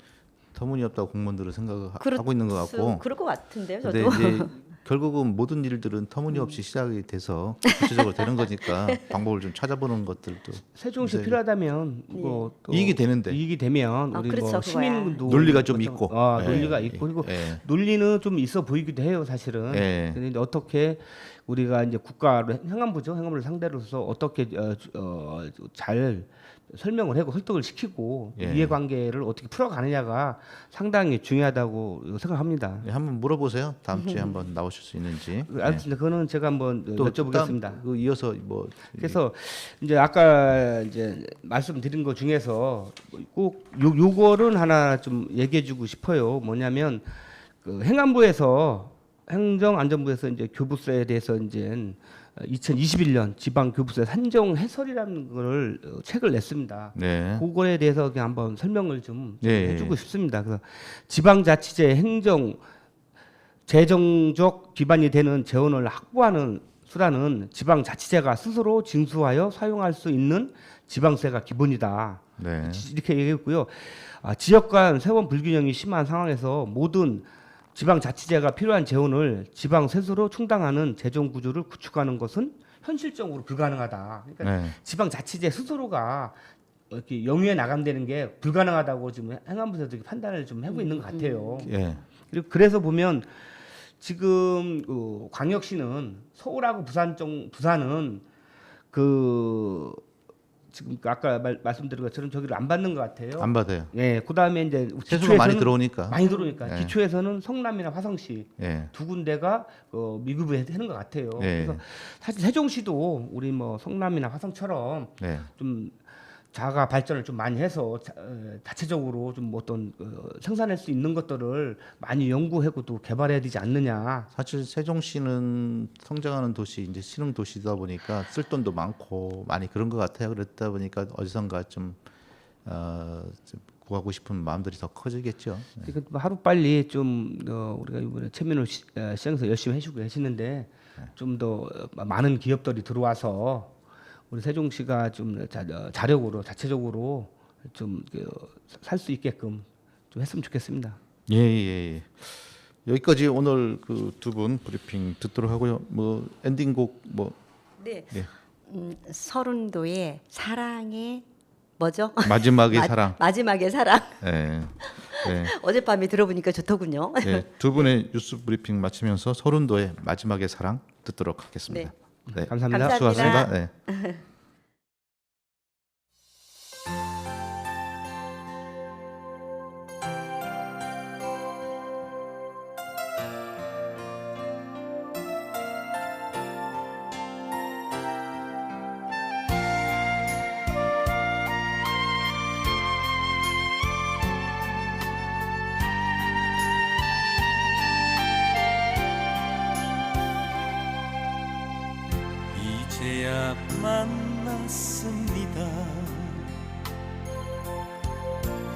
Speaker 1: 터무니없다고 공무원들은 생각하고
Speaker 2: 그렇-
Speaker 1: 있는 것 같고.
Speaker 2: 그럴 것 같은데요,
Speaker 1: 근데
Speaker 2: 저도.
Speaker 1: 이제 결국은 모든 일들은 터무니없이 시작이 돼서 구체적으로 되는 거니까 방법을 좀 찾아보는 것들도
Speaker 3: 세종시
Speaker 1: 이제
Speaker 3: 필요하다면
Speaker 2: 네.
Speaker 3: 또
Speaker 1: 이익이 되는데.
Speaker 3: 이익이 되면 우리
Speaker 2: 그렇죠,
Speaker 3: 뭐
Speaker 2: 그거야.
Speaker 3: 시민도
Speaker 1: 논리가 좀
Speaker 3: 어떤-
Speaker 1: 있고. 예,
Speaker 3: 논리가
Speaker 1: 예,
Speaker 3: 있고 그리고
Speaker 1: 예.
Speaker 3: 논리는 좀 있어 보이기도 해요, 사실은.
Speaker 1: 예.
Speaker 3: 근데 이제 어떻게 우리가 이제 국가로 행안부를 상대로서 어떻게 잘 설명을 하고 설득을 시키고
Speaker 1: 예.
Speaker 3: 이해관계를 어떻게 풀어가느냐가 상당히 중요하다고 생각합니다.
Speaker 1: 예, 한번 물어보세요. 다음 주에 한번 나오실 수 있는지.
Speaker 3: 알겠습니다. 그거는 제가 한번 여쭤보겠습니다.
Speaker 1: 다음, 그 이어서 뭐
Speaker 3: 그래서 이제 아까 이제 말씀드린 것 중에서 꼭 요거는 하나 좀 얘기해주고 싶어요. 뭐냐면 그 행정안전부에서 이제 교부세에 대해서 이제 2021년 지방 교부세 산정 해설이라는 거를 책을 냈습니다.
Speaker 1: 네.
Speaker 3: 그거에 대해서 그냥 한번 설명을 좀
Speaker 1: 예,
Speaker 3: 해주고 싶습니다. 그래서 지방자치제 재정적 기반이 되는 재원을 확보하는 수단은 지방자치제가 스스로 징수하여 사용할 수 있는 지방세가 기본이다.
Speaker 1: 네.
Speaker 3: 이렇게 얘기했고요. 지역 간 세원 불균형이 심한 상황에서 모든 지방자치제가 필요한 재원을 지방 스스로 충당하는 재정 구조를 구축하는 것은 현실적으로 불가능하다. 그러니까
Speaker 1: 네.
Speaker 3: 지방자치제 스스로가 이렇게 영위에 나간다는 게 불가능하다고 지금 행안부에서 판단을 좀 하고 있는 것 같아요.
Speaker 1: 예.
Speaker 3: 그리고 그래서 보면 지금 그 광역시는 서울하고 부산은 그 지금 아까 말씀드린 것처럼 저기를 안 받는 것 같아요.
Speaker 1: 안 받아요.
Speaker 3: 예, 그다음에 이제
Speaker 1: 세수가 많이
Speaker 3: 기초에서는
Speaker 1: 들어오니까.
Speaker 3: 많이 들어오니까
Speaker 1: 예.
Speaker 3: 기초에서는 성남이나 화성시
Speaker 1: 예.
Speaker 3: 두 군데가 미급을 하는 것 같아요.
Speaker 1: 예.
Speaker 3: 그래서 사실 세종시도 우리 뭐 성남이나 화성처럼
Speaker 1: 네.
Speaker 3: 좀 자가 발전을 좀 많이 해서 자체적으로 좀 어떤 생산할 수 있는 것들을 많이 연구하고 또 개발해야 되지 않느냐.
Speaker 1: 사실 세종시는 성장하는 도시, 이제 신흥 도시다 보니까 쓸 돈도 많고 많이 그런 것 같아요. 그랬다 보니까 어디선가 좀 구하고 싶은 마음들이 더 커지겠죠.
Speaker 3: 그러니까 하루 빨리 좀 우리가 이번에 최민호 시장에서 열심히 해주고 계시는데 좀 더 많은 기업들이 들어와서 우리 세종시가 좀 자력으로 자체적으로 좀 살 수 있게끔 좀 했으면 좋겠습니다.
Speaker 1: 예, 예. 여기까지 오늘 그 두 분 브리핑 듣도록 하고요. 뭐 엔딩곡 뭐
Speaker 2: 네.
Speaker 1: 예.
Speaker 2: 서른도의 사랑의 뭐죠?
Speaker 1: 마지막의 사랑.
Speaker 2: 마지막의 사랑.
Speaker 1: 예. 네.
Speaker 2: 어젯밤에 들어보니까 좋더군요.
Speaker 1: 예. 두 분의 뉴스 브리핑 마치면서 서른도의 마지막의 사랑 듣도록 하겠습니다. 네.
Speaker 3: 감사합니다.
Speaker 2: 감사합니다.
Speaker 1: 수고하셨습니다. 네.
Speaker 4: 이제야 만났습니다.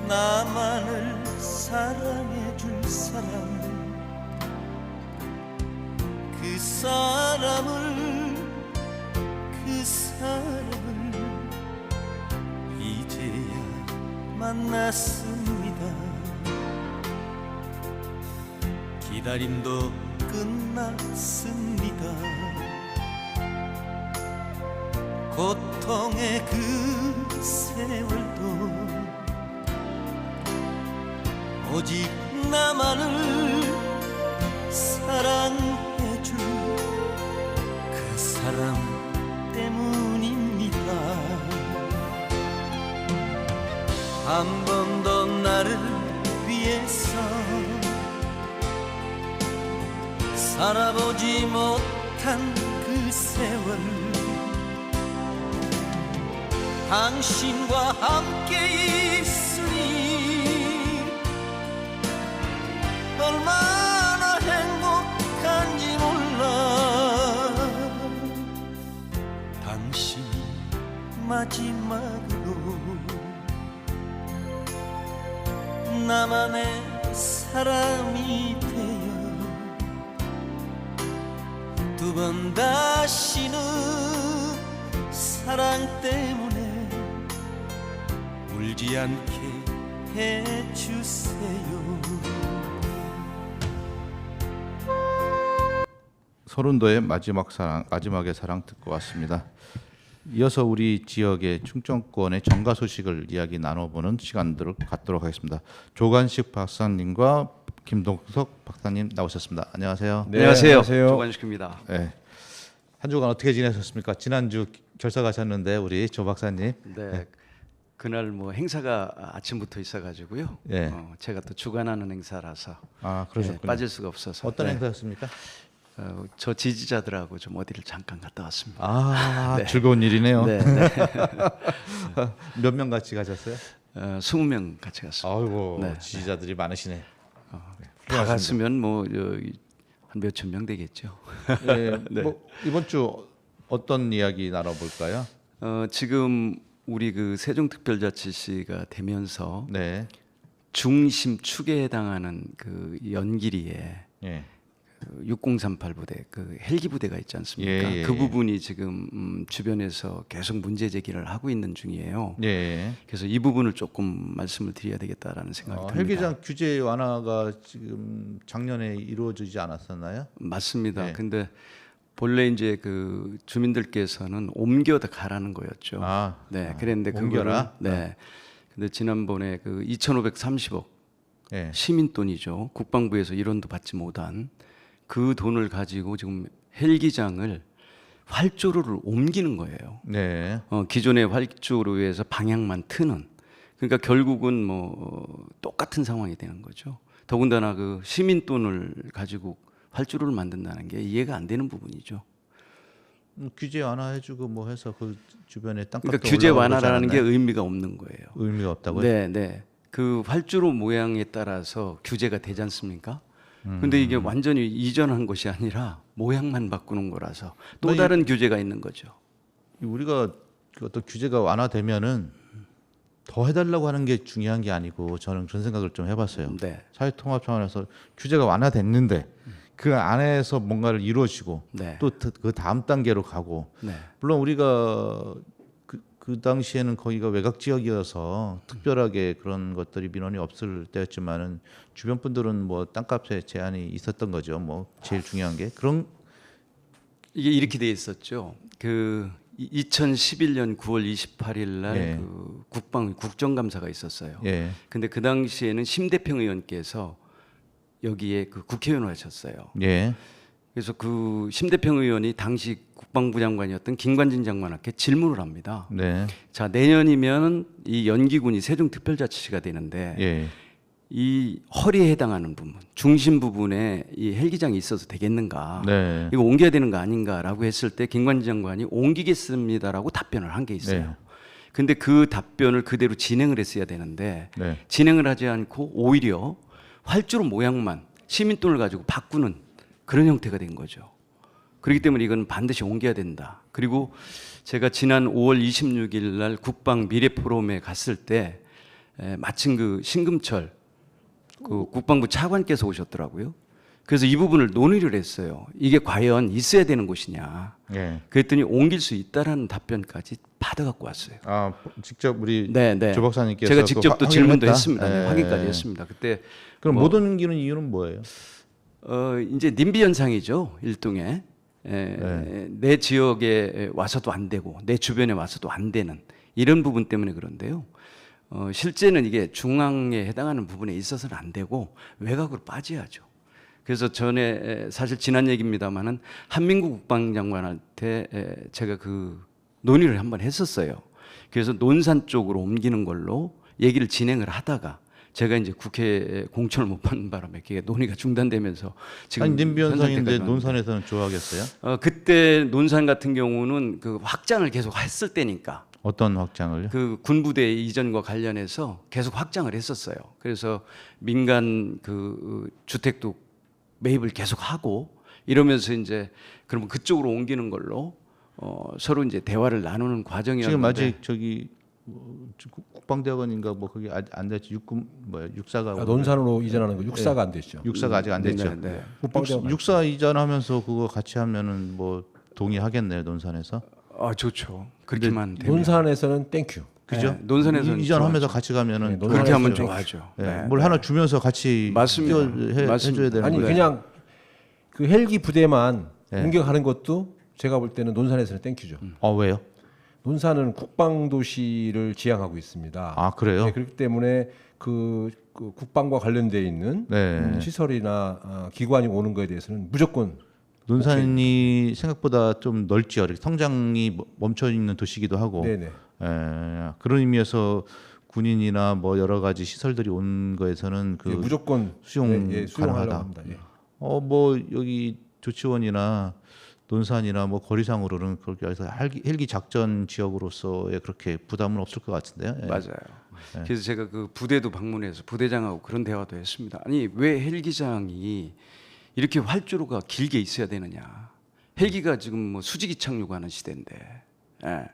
Speaker 4: 나만을 사랑해 줄 사람, 그 사람을 이제야 만났습니다. 기다림도 끝났습니다. 고통의 그 세월도 오직 나만을 사랑해줄 그 사람 때문입니다. 한 번 더 나를 위해서 살아보지 못한 그 세월, 당신과 함께 있으니 얼마나 행복한지 몰라. 당신이 마지막으로 나만의 사람이 되어 두 번 다시는 사랑 때문에 울지 않게 해주세요.
Speaker 1: 서른도의 마지막의 사랑 듣고 왔습니다. 이어서 우리 지역의 충청권의 정가 소식을 이야기 나눠보는 시간들을 갖도록 하겠습니다. 조관식 박사님과 김동석 박사님 나오셨습니다. 안녕하세요.
Speaker 5: 네, 안녕하세요.
Speaker 6: 조관식입니다.
Speaker 1: 네. 한 주간 어떻게 지내셨습니까? 지난주 결사 가셨는데 우리 조 박사님.
Speaker 6: 네. 그날 뭐 행사가 아침부터 있어가지고요.
Speaker 1: 예.
Speaker 6: 제가 또 주관하는 행사라서
Speaker 1: 아 그러셨군요.
Speaker 6: 빠질 수가 없어서.
Speaker 1: 어떤
Speaker 6: 네.
Speaker 1: 행사였습니까?
Speaker 6: 저 지지자들하고 좀 어디를 잠깐 갔다 왔습니다.
Speaker 1: 아
Speaker 6: 네.
Speaker 1: 즐거운 일이네요.
Speaker 6: 네, 네.
Speaker 1: 몇 명 같이 가셨어요?
Speaker 6: 20명 같이 갔습니다.
Speaker 1: 아이고
Speaker 6: 네.
Speaker 1: 지지자들이 많으시네.
Speaker 6: 다 갔으면 뭐 한 몇천 명 되겠죠.
Speaker 1: 네,
Speaker 6: 네.
Speaker 1: 뭐 이번 주 어떤 이야기 나눠볼까요?
Speaker 6: 지금 우리 그 세종특별자치시가 되면서
Speaker 1: 네,
Speaker 6: 중심 축에 해당하는 그 연길이에
Speaker 1: 예,
Speaker 6: 6038 부대 그 헬기 부대가 있지 않습니까?
Speaker 1: 예, 예,
Speaker 6: 그
Speaker 1: 예.
Speaker 6: 부분이 지금 주변에서 계속 문제 제기를 하고 있는 중이에요.
Speaker 1: 예.
Speaker 6: 그래서 이 부분을 조금 말씀을 드려야 되겠다라는 생각이 듭니다.
Speaker 1: 헬기장 규제 완화가 지금 작년에 이루어지지 않았었나요?
Speaker 6: 맞습니다.
Speaker 1: 네.
Speaker 6: 근데 본래 이제 그 주민들께서는 옮겨다 가라는 거였죠.
Speaker 1: 아,
Speaker 6: 네, 그랬는데
Speaker 1: 옮겨라?
Speaker 6: 그거를 네. 근데 지난번에 그 2,530억
Speaker 1: 예,
Speaker 6: 시민 돈이죠. 국방부에서 일원도 받지 못한 그 돈을 가지고 지금 헬기장을 활주로를 옮기는 거예요.
Speaker 1: 네,
Speaker 6: 기존의 활주로에서 방향만 트는. 그러니까 결국은 뭐 똑같은 상황이 되는 거죠. 더군다나 그 시민 돈을 가지고 활주로를 만든다는 게 이해가 안 되는 부분이죠.
Speaker 1: 규제 완화해주고 뭐 해서 그 주변에 땅값
Speaker 6: 그러니까 규제 완화라는 게 의미가 없는 거예요.
Speaker 1: 의미가 없다고요?
Speaker 6: 네, 네. 그 활주로 모양에 따라서 규제가 되지 않습니까? 근데 이게 완전히 이전한 것이 아니라 모양만 바꾸는 거라서 또 다른 규제가 있는 거죠.
Speaker 1: 우리가 그 어떤 규제가 완화되면은 더 해달라고 하는 게 중요한 게 아니고 저는 그런 생각을 좀 해봤어요.
Speaker 6: 네.
Speaker 1: 사회통합 차원에서 규제가 완화됐는데 그 안에서 뭔가를 이루어지고
Speaker 6: 네.
Speaker 1: 또 그 다음 단계로 가고
Speaker 6: 네.
Speaker 1: 물론 우리가 그 당시에는 거기가 외곽 지역이어서 특별하게 그런 것들이 민원이 없을 때였지만은 주변 분들은 뭐 땅값에 제한이 있었던 거죠. 뭐 제일 중요한 게 그런
Speaker 6: 이게 이렇게 돼 있었죠. 그 2011년 9월 28일 날
Speaker 1: 예.
Speaker 6: 그 국정감사가 있었어요.
Speaker 1: 예,
Speaker 6: 근데 그 당시에는 심대평 의원께서 여기에 그 국회의원 하셨어요.
Speaker 1: 예,
Speaker 6: 그래서 그 심대평 의원이 당시 국방부 장관이었던 김관진 장관한테 질문을 합니다.
Speaker 1: 네,
Speaker 6: 자, 내년이면 이 연기군이 세종특별자치시가 되는데
Speaker 1: 예,
Speaker 6: 이 허리에 해당하는 부분, 중심 부분에 이 헬기장이 있어서 되겠는가?
Speaker 1: 네,
Speaker 6: 이거 옮겨야 되는 거 아닌가라고 했을 때 김관진 장관이 옮기겠습니다라고 답변을 한 게 있어요.
Speaker 1: 네.
Speaker 6: 근데 그 답변을 그대로 진행을 했어야 되는데
Speaker 1: 네.
Speaker 6: 진행을 하지 않고 오히려 활주로 모양만 시민 돈을 가지고 바꾸는 그런 형태가 된 거죠. 그렇기 때문에 이건 반드시 옮겨야 된다. 그리고 제가 지난 5월 26일 날 국방 미래 포럼에 갔을 때 마침 그 신금철 그 국방부 차관께서 오셨더라고요. 그래서 이 부분을 논의를 했어요. 이게 과연 있어야 되는 곳이냐.
Speaker 1: 예.
Speaker 6: 그랬더니 옮길 수 있다라는 답변까지 받아갖고 왔어요.
Speaker 1: 아 직접 우리
Speaker 6: 네, 네.
Speaker 1: 조 박사님께서
Speaker 6: 제가 직접 또 질문도 했습니다.
Speaker 1: 예.
Speaker 6: 확인까지 했습니다. 그때
Speaker 1: 그럼
Speaker 6: 뭐,
Speaker 1: 못 옮기는 이유는 뭐예요?
Speaker 6: 이제 님비 현상이죠. 일종의 내 지역에 와서도 안 되고 내 주변에 와서도 안 되는 이런 부분 때문에 그런데요. 실제는 이게 중앙에 해당하는 부분에 있어서는 안 되고 외곽으로 빠져야죠. 그래서 전에 사실 지난 얘기입니다만은 한민구 국방장관한테 제가 그 논의를 한번 했었어요. 그래서 논산 쪽으로 옮기는 걸로 얘기를 진행을 하다가 제가 이제 국회 공천을 못 받는 바람에 그게 논의가 중단되면서 지금
Speaker 1: 아니 님비 현상인데
Speaker 6: 현상 때까지
Speaker 1: 논산에서는 좋아하겠어요?
Speaker 6: 그때 논산 같은 경우는 그 확장을 계속 했을 때니까
Speaker 1: 어떤 확장을요?
Speaker 6: 그 군부대 이전과 관련해서 계속 확장을 했었어요. 그래서 민간 그 주택도 매입을 계속 하고 이러면서 이제 그러면 그쪽으로 옮기는 걸로 서로 이제 대화를 나누는 과정이었는데
Speaker 1: 지금 아직 저기 국방대학원인가 뭐 그게 안 됐지 육사가
Speaker 5: 논산으로 이전하는 거 육사가 안 됐죠.
Speaker 1: 육사가 아직 안 됐죠.
Speaker 6: 네, 네.
Speaker 5: 국방대학원
Speaker 1: 육사 이전하면서 그거 같이 하면은 뭐 동의하겠네요 논산에서.
Speaker 6: 좋죠. 그렇게만 되면
Speaker 5: 논산에서는 땡큐.
Speaker 1: 그죠?
Speaker 6: 네, 논산에서는
Speaker 1: 이전하면서 같이 가면은
Speaker 5: 네,
Speaker 6: 그렇게 하면
Speaker 5: 논산에서는
Speaker 6: 좋아하죠.
Speaker 1: 예,
Speaker 6: 네.
Speaker 1: 뭘 하나 주면서 같이
Speaker 6: 맞습니다.
Speaker 1: 해줘야 되는
Speaker 5: 아니
Speaker 1: 거예요.
Speaker 5: 그냥 그 헬기 부대만 옮겨가는 것도 제가 볼 때는 논산에서는 땡큐죠.
Speaker 1: 왜요?
Speaker 5: 논산은 국방도시를 지향하고 있습니다.
Speaker 1: 아 그래요?
Speaker 5: 네, 그렇기 때문에 그 국방과 관련돼 있는
Speaker 1: 네.
Speaker 5: 시설이나 기관이 오는 거에 대해서는 무조건
Speaker 1: 논산이 생각보다 좀 넓지요. 이렇게 성장이 멈춰 있는 도시기도 하고.
Speaker 5: 네네.
Speaker 1: 그런 의미에서 군인이나 뭐 여러 가지 시설들이 온 거에서는 그
Speaker 5: 예, 무조건
Speaker 1: 수용
Speaker 5: 수용하려고
Speaker 1: 가능하다.
Speaker 5: 합니다. 예.
Speaker 1: 뭐 여기 조치원이나 논산이나 뭐 거리상으로는 그렇게 해서 헬기 작전 지역으로서의 그렇게 부담은 없을 것 같은데요. 예.
Speaker 6: 맞아요. 그래서 제가 그 부대도 방문해서 부대장하고 그런 대화도 했습니다. 아니 왜 헬기장이 이렇게 활주로가 길게 있어야 되느냐? 헬기가 지금 뭐 수직이 착륙하는 시대인데, 예.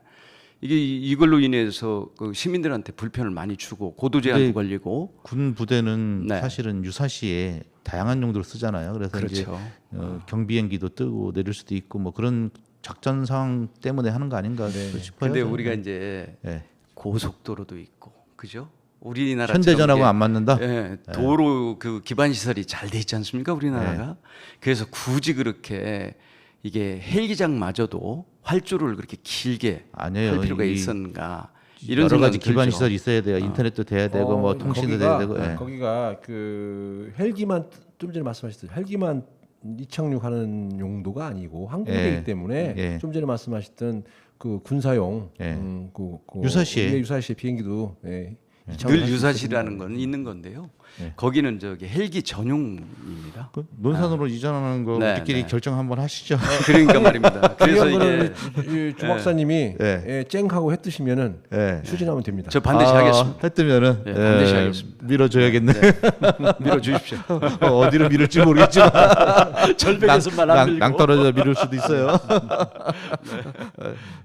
Speaker 6: 이게 이걸로 인해서 그 시민들한테 불편을 많이 주고 고도 제한도
Speaker 1: 근데
Speaker 6: 걸리고.
Speaker 1: 군 부대는
Speaker 6: 네.
Speaker 1: 사실은 유사시에 다양한 용도로 쓰잖아요. 그래서 이제
Speaker 6: 그렇죠.
Speaker 1: 경비행기도 뜨고 내릴 수도 있고 뭐 그런 작전 상황 때문에 하는 거 아닌가 싶어요.
Speaker 6: 근데
Speaker 1: 저는.
Speaker 6: 우리가 이제
Speaker 1: 예.
Speaker 6: 고속도로도 있고, 그죠? 우리나라
Speaker 1: 현대전하고 안 맞는다.
Speaker 6: 예, 도로 그 기반 시설이 잘 돼 있지 않습니까, 우리나라가? 그래서 굳이 그렇게 이게 헬기장마저도 활주로를 그렇게 길게
Speaker 1: 아니에요.
Speaker 6: 할 필요가
Speaker 1: 이
Speaker 6: 있었는가? 이런
Speaker 1: 여러 가지
Speaker 6: 생각이
Speaker 1: 기반
Speaker 6: 들죠.
Speaker 1: 시설이 있어야 돼요. 인터넷도 돼야 되고 뭐 통신도 돼야 되고. 예.
Speaker 5: 거기가 그 헬기만 좀 전에 말씀하셨듯이 헬기만 이착륙하는 용도가 아니고 항공대이기
Speaker 1: 예.
Speaker 5: 때문에
Speaker 1: 예.
Speaker 5: 좀 전에 말씀하셨던 그 군사용
Speaker 1: 예.
Speaker 5: 그
Speaker 1: 유사시에.
Speaker 5: 예, 유사시에 비행기도
Speaker 6: 늘 유사시라는 건 있는 건데요.
Speaker 1: 네.
Speaker 6: 거기는 저기 헬기 전용입니다.
Speaker 1: 그 논산으로 이전하는 거
Speaker 6: 네,
Speaker 1: 우리끼리
Speaker 6: 네.
Speaker 1: 결정 한번 하시죠.
Speaker 6: 그러니까 말입니다. 그래서 이게
Speaker 5: 이 주박사님이
Speaker 1: 예.
Speaker 5: 쨍하고 했으시면은
Speaker 1: 예.
Speaker 5: 추진하면 됩니다.
Speaker 6: 저 반드시 하겠습니다.
Speaker 1: 했으면은
Speaker 6: 예, 반드시 하겠습니다.
Speaker 1: 밀어줘야겠네.
Speaker 6: 밀어주십시오.
Speaker 1: 어디로 밀을지 모르겠지만
Speaker 6: 절벽에서만 안 밀고.
Speaker 1: 낭떨어져 밀을 수도 있어요.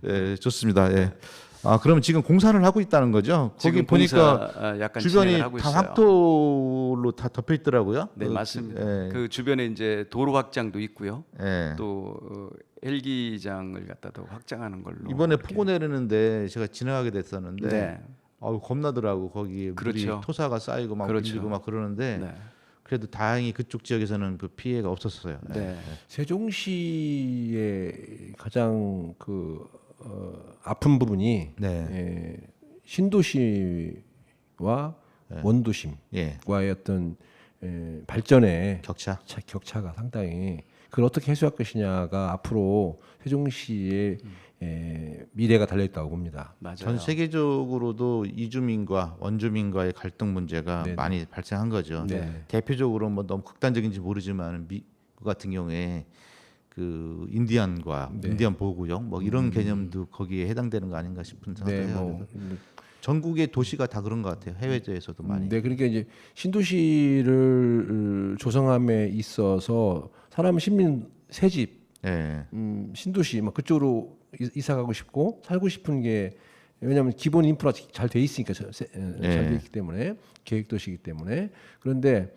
Speaker 1: 예, 좋습니다. 예. 그러면 지금 공사를 하고 있다는 거죠? 거기
Speaker 6: 지금
Speaker 1: 보니까
Speaker 6: 공사, 약간
Speaker 1: 주변이
Speaker 6: 진행을 하고
Speaker 1: 다
Speaker 6: 있어요.
Speaker 1: 확도로 다 덮여 있더라고요.
Speaker 6: 네, 맞습니다.
Speaker 1: 예.
Speaker 6: 그 주변에 이제 도로 확장도 있고요.
Speaker 1: 예.
Speaker 6: 또 헬기장을 갖다도 확장하는 걸로.
Speaker 1: 이번에
Speaker 6: 이렇게.
Speaker 1: 폭우 내리는데 제가 지나가게 됐었는데
Speaker 6: 네.
Speaker 1: 겁나더라고. 거기
Speaker 6: 그렇죠.
Speaker 1: 물이 토사가 쌓이고 막
Speaker 6: 그렇죠.
Speaker 1: 밀리고 막 그러는데
Speaker 6: 네.
Speaker 1: 그래도 다행히 그쪽 지역에서는 그 피해가 없었어요. 예.
Speaker 6: 네.
Speaker 5: 세종시의 가장 아픈 부분이
Speaker 1: 네.
Speaker 5: 신도시와 원도심과의
Speaker 1: 예.
Speaker 5: 어떤 발전의
Speaker 1: 격차.
Speaker 5: 격차가 상당히 그걸 어떻게 해소할 것이냐가 앞으로 세종시의 미래가 달려 있다고 봅니다.
Speaker 6: 맞아요.
Speaker 1: 전 세계적으로도 이주민과 원주민과의 갈등 문제가
Speaker 5: 네네.
Speaker 1: 많이 발생한 거죠.
Speaker 5: 네.
Speaker 1: 대표적으로 뭐 너무 극단적인지 모르지만 미국 같은 경우에 그 인디안과
Speaker 5: 네.
Speaker 1: 인디안 보호구역 뭐 이런 개념도 거기에 해당되는 거 아닌가 싶은 생각도
Speaker 5: 네,
Speaker 1: 해요. 전국의 도시가 다 그런 것 같아요. 해외에서도 많이.
Speaker 5: 네, 그러니까 이제 신도시를 조성함에 있어서 사람 시민 새집,
Speaker 1: 예.
Speaker 5: 신도시 막 그쪽으로 이사 가고 싶고 살고 싶은 게 왜냐하면 기본 인프라 잘 돼 있으니까 잘 돼 있기 때문에 계획 도시이기 때문에 그런데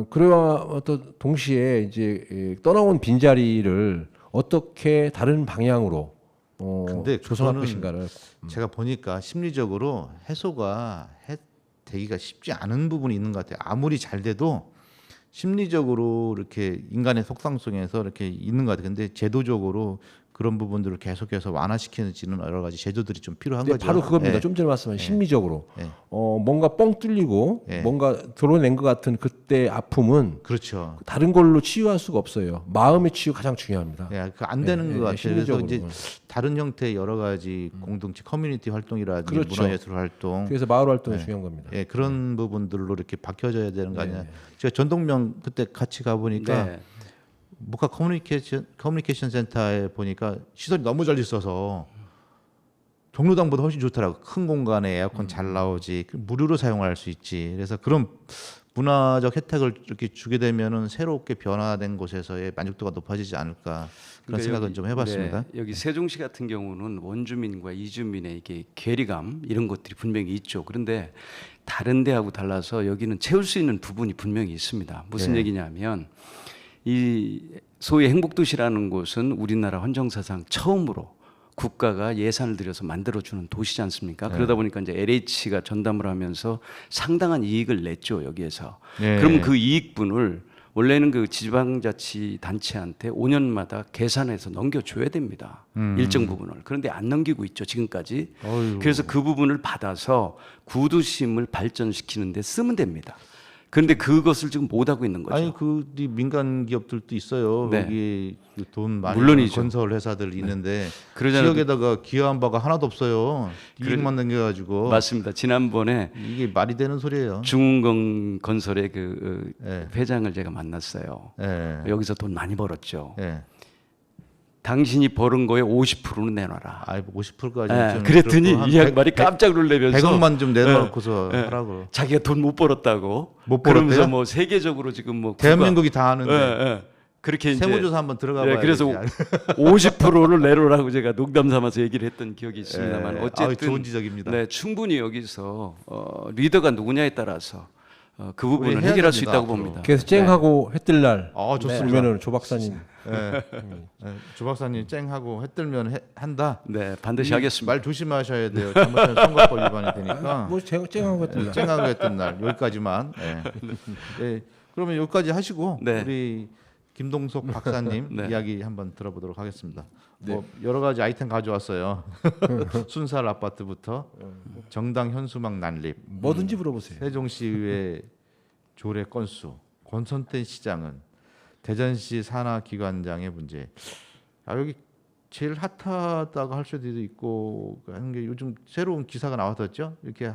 Speaker 5: 그와 또 동시에 이제 떠나온 빈자리를 어떻게 다른 방향으로
Speaker 1: 근데
Speaker 5: 조성할
Speaker 1: 그거는
Speaker 5: 것인가를
Speaker 1: 제가 보니까 심리적으로 해소가 되기가 쉽지 않은 부분이 있는 것 같아요. 아무리 잘 돼도 심리적으로 이렇게 인간의 속상성에서 이렇게 있는 것 같아요. 근데 제도적으로 그런 부분들을 계속해서 완화시키는 여러 가지 제도들이 좀 필요한
Speaker 5: 네,
Speaker 1: 거죠.
Speaker 5: 바로 그겁니다.
Speaker 1: 예.
Speaker 5: 좀 전에 말씀하신 심리적으로
Speaker 1: 예.
Speaker 5: 뭔가 뻥 뚫리고
Speaker 1: 예.
Speaker 5: 뭔가 드러낸 것 같은 그때 아픔은
Speaker 1: 그렇죠.
Speaker 5: 다른 걸로 치유할 수가 없어요. 마음의 치유 가장 중요합니다.
Speaker 1: 예, 그 안 되는
Speaker 5: 예,
Speaker 1: 것 같아요. 그래서
Speaker 5: 심리적으로.
Speaker 1: 이제 다른 형태의 여러 가지 공동체 커뮤니티 활동이라든지
Speaker 5: 그렇죠.
Speaker 1: 문화예술 활동,
Speaker 5: 그래서 마을 활동이 중요한 겁니다.
Speaker 1: 예, 그런 부분들로 이렇게 바뀌어져야 되는 거
Speaker 5: 네.
Speaker 1: 아니냐. 제가 전동명 그때 같이 가 보니까
Speaker 6: 네.
Speaker 1: 목화 커뮤니케이션 센터에 보니까 시설이 너무 잘 있어서 종로당보다 훨씬 좋더라고. 큰 공간에 에어컨 잘 나오지, 무료로 사용할 수 있지. 그래서 그런 문화적 혜택을 이렇게 주게 되면은 새롭게 변화된 곳에서의 만족도가 높아지지 않을까 그런
Speaker 6: 그러니까
Speaker 1: 생각은
Speaker 6: 여기,
Speaker 1: 좀 해봤습니다.
Speaker 6: 네, 여기 세종시 같은 경우는 원주민과 이주민의 이게 괴리감 이런 것들이 분명히 있죠. 그런데 다른 데하고 달라서 여기는 채울 수 있는 부분이 분명히 있습니다. 무슨
Speaker 1: 네.
Speaker 6: 얘기냐면 이 소위 행복도시라는 곳은 우리나라 헌정사상 처음으로 국가가 예산을 들여서 만들어주는 도시지 않습니까?
Speaker 1: 네.
Speaker 6: 그러다 보니까 이제 LH가 전담을 하면서 상당한 이익을 냈죠 여기에서.
Speaker 1: 네.
Speaker 6: 그러면 그 이익분을 원래는 그 지방자치단체한테 5년마다 계산해서 넘겨줘야 됩니다. 일정 부분을. 그런데 안 넘기고 있죠, 지금까지.
Speaker 1: 어휴.
Speaker 6: 그래서 그 부분을 받아서 구도심을 발전시키는 데 쓰면 됩니다. 그런데 그것을 지금 못 하고 있는 거죠.
Speaker 1: 아니 이 민간 기업들도 있어요.
Speaker 6: 네.
Speaker 1: 여기 돈 많이
Speaker 6: 물론이죠.
Speaker 1: 버는 건설 회사들 있는데
Speaker 6: 그러잖아요.
Speaker 1: 지역에다가 기여한 바가 하나도 없어요. 이익만 남겨가지고
Speaker 6: 맞습니다. 지난번에
Speaker 1: 이게 말이 되는 소리예요.
Speaker 6: 중흥 건설의 그
Speaker 1: 예.
Speaker 6: 회장을 제가 만났어요.
Speaker 1: 예.
Speaker 6: 여기서 돈 많이 벌었죠.
Speaker 1: 예.
Speaker 6: 당신이 벌은 거에 50%는 내놔라.
Speaker 1: 아이 50%까지.
Speaker 6: 예, 그랬더니 이 양반이 깜짝 놀라면서
Speaker 1: 100억만 좀 내놓고서 하라고.
Speaker 6: 자기가 돈 못 벌었다고.
Speaker 1: 못
Speaker 6: 그러면서
Speaker 1: 벌었대요?
Speaker 6: 뭐 세계적으로 지금 뭐
Speaker 1: 대한민국이 다 아는데
Speaker 6: 예. 그렇게 이제
Speaker 1: 세무조사 한번 들어가
Speaker 6: 예,
Speaker 1: 봐야
Speaker 6: 그래서 50%를 내놓으라고 제가 농담 삼아서 얘기를 했던 기억이 있습니다만 어쨌든
Speaker 1: 좋은 지적입니다.
Speaker 6: 네, 충분히 여기서 리더가 누구냐에 따라서 그 부분을
Speaker 1: 우리 해야
Speaker 6: 해결할 수
Speaker 1: 됩니다,
Speaker 6: 있다고
Speaker 1: 앞으로.
Speaker 6: 봅니다.
Speaker 5: 그래서 쨍하고 했들 날
Speaker 1: 좋습니다.
Speaker 5: 그러면은 조 박사님
Speaker 1: 예. 조 박사님 쨍하고 해뜰면 한다.
Speaker 6: 네, 반드시
Speaker 1: 이
Speaker 6: 하겠습니다.
Speaker 1: 말 조심하셔야 돼요. 잘못하면 선거법 위반이 되니까.
Speaker 5: 뭐 쨍하고 했들 날
Speaker 1: 쨍하고 했던 날 여기까지만. 예. 예. 그러면 여기까지 하시고
Speaker 6: 네.
Speaker 1: 우리 김동석 박사님
Speaker 6: 네.
Speaker 1: 이야기 한번 들어보도록 하겠습니다. 뭐 여러 가지 아이템 가져왔어요. 순살 아파트부터 정당 현수막 난립,
Speaker 5: 뭐든지 물어보세요.
Speaker 1: 세종시의회 조례 건수, 권선태 시장은 대전시 산하기관장의 문제. 여기 제일 핫하다고 할 수도 있고 하는 게 요즘 새로운 기사가 나왔었죠. 이렇게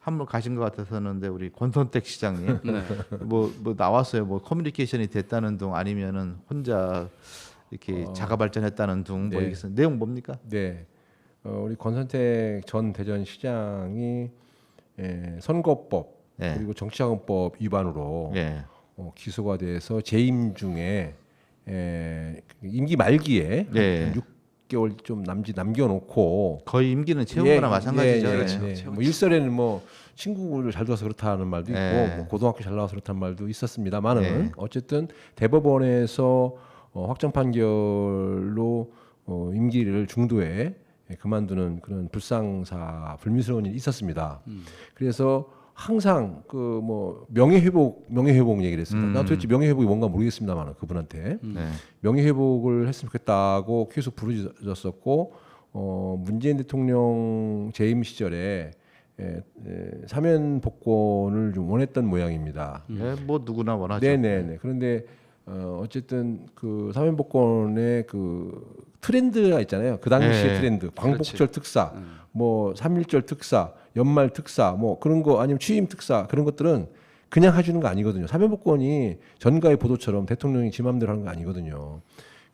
Speaker 1: 한번 가신 것 같았었는데 우리 권선택 시장님
Speaker 6: 네.
Speaker 1: 뭐 나왔어요. 뭐 커뮤니케이션이 됐다는 둥 아니면은 혼자 이렇게 자가 발전했다는 둥 뭐
Speaker 5: 네.
Speaker 1: 이게 내용 뭡니까?
Speaker 5: 네, 우리 권선택 전 대전시장이 선거법
Speaker 1: 예.
Speaker 5: 그리고 정치자금법 위반으로
Speaker 1: 예.
Speaker 5: 기소가 돼서 재임 중에 임기 말기에
Speaker 1: 예.
Speaker 5: 6개월 좀 남겨놓고
Speaker 1: 거의 임기는 채운 거나 마찬가지죠.
Speaker 5: 예,
Speaker 1: 예.
Speaker 6: 그렇죠.
Speaker 5: 뭐 일설에는 뭐 친구를 잘 둬서 그렇다는 말도 있고
Speaker 1: 예.
Speaker 5: 뭐 고등학교 잘 나와서 그렇다는 말도 있었습니다만은
Speaker 1: 예.
Speaker 5: 어쨌든 대법원에서 확정 판결로 임기를 중도에 그만두는 그런 불미스러운 일이 있었습니다. 그래서 항상 그 뭐 명예회복 얘기를 했습니다. 나 도대체 명예회복이 뭔가 모르겠습니다만 그분한테
Speaker 1: 네.
Speaker 5: 명예회복을 했으면 좋겠다고 계속 부르짖었었고 문재인 대통령 재임 시절에 사면 복권을 좀 원했던 모양입니다.
Speaker 1: 예, 뭐 누구나 원하죠.
Speaker 5: 네네네. 그런데 어쨌든 그 사면 복권의 그 트렌드가 있잖아요. 그 당시의
Speaker 1: 네.
Speaker 5: 트렌드, 광복절 특사, 뭐 3.1절 특사, 연말 특사, 뭐 그런 거 아니면 취임 특사 그런 것들은 그냥 해주는 거 아니거든요. 사면 복권이 전가의 보도처럼 대통령이 지 맘대로 하는 거 아니거든요.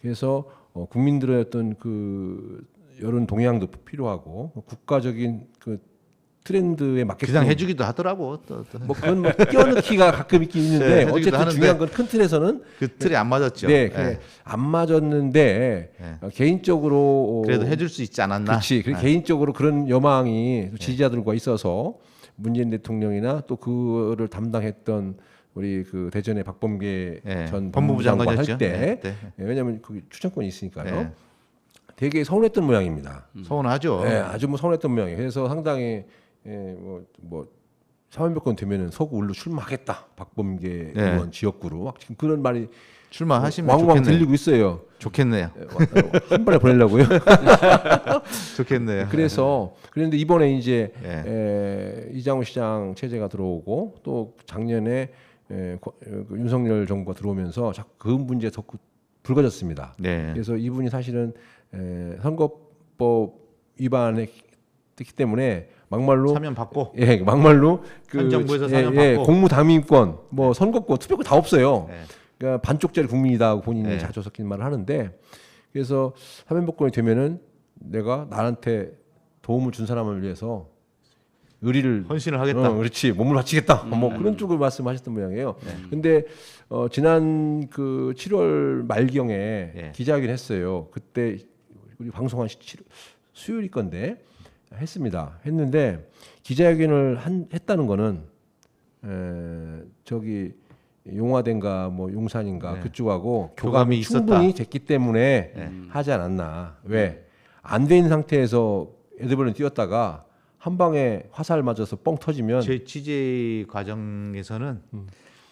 Speaker 5: 그래서 국민들의 어떤 그 여론 동향도 필요하고 국가적인 그 트렌드에 맞게끔
Speaker 1: 그냥 해주기도 하더라고. 또.
Speaker 5: 뭐 그건 뭐 끼워넣기가 가끔 있긴 있는데
Speaker 1: 네, 해주기도
Speaker 5: 어쨌든
Speaker 1: 하는데
Speaker 5: 중요한 건 큰 틀에서는
Speaker 1: 그 틀이 안 맞았죠.
Speaker 5: 네,
Speaker 1: 예.
Speaker 5: 그래, 안 맞았는데 개인적으로
Speaker 1: 그래도 해줄 수 있지 않았나.
Speaker 5: 그렇지. 개인적으로 그런 여망이 지지자들과 있어서 문재인 대통령이나 또 그를 담당했던 우리 그 대전의 박범계
Speaker 1: 예.
Speaker 5: 전
Speaker 1: 법무부 장관이었죠.
Speaker 5: 할 때
Speaker 1: 네,
Speaker 5: 왜냐하면 그 추천권이 있으니까요.
Speaker 1: 네.
Speaker 5: 되게 서운했던 모양입니다.
Speaker 1: 서운하죠.
Speaker 5: 네, 아주 뭐 서운했던 모양이에요. 그래서 상당히 뭐 사면복권 되면은 서구 울로 출마하겠다. 박범계
Speaker 1: 네.
Speaker 5: 의원 지역구로 막 지금 그런 말이
Speaker 1: 출마하시면
Speaker 5: 왕왕
Speaker 1: 좋겠네요.
Speaker 5: 들리고 있어요.
Speaker 1: 좋겠네요.
Speaker 5: 한 번에 보내려고요.
Speaker 1: 좋겠네요.
Speaker 5: 그래서 그런데 이번에 이제
Speaker 1: 예.
Speaker 5: 이장우 시장 체제가 들어오고 또 작년에 그 윤석열 정부가 들어오면서 자꾸 그 문제 더 불거졌습니다.
Speaker 1: 네.
Speaker 5: 그래서 이분이 사실은 선거법 위반했기 때문에 막말로
Speaker 1: 사면 받고
Speaker 5: 막말로
Speaker 1: 현 정부에서 사면 받고.
Speaker 5: 공무 당민권, 뭐 선거권, 투표권 다 없어요.
Speaker 1: 네.
Speaker 5: 그러니까 반쪽짜리 국민이다 본인이
Speaker 1: 네.
Speaker 5: 자주 섞인 말을 하는데 그래서 사면복권이 되면은 내가 나한테 도움을 준 사람을 위해서 의리를
Speaker 1: 헌신을 하겠다.
Speaker 5: 그렇지 몸을 바치겠다. 뭐 그런 쪽을 말씀하셨던 모양이에요. 근데 지난 그 7월 말경에
Speaker 1: 예.
Speaker 5: 기자회견 했어요. 그때 우리 방송한 수요일 건데 했습니다. 했는데 기자회견을 했다는 거는 저기 용화대인가 뭐 용산인가
Speaker 1: 네.
Speaker 5: 그쪽하고
Speaker 1: 교감이
Speaker 5: 교감이
Speaker 1: 있었다.
Speaker 5: 충분히 됐기 때문에
Speaker 1: 네.
Speaker 5: 하지 않았나. 왜? 안 돼 있는 상태에서 에드벌룬 뛰었다가 한 방에 화살 맞아서 뻥 터지면
Speaker 1: 제 취재 과정에서는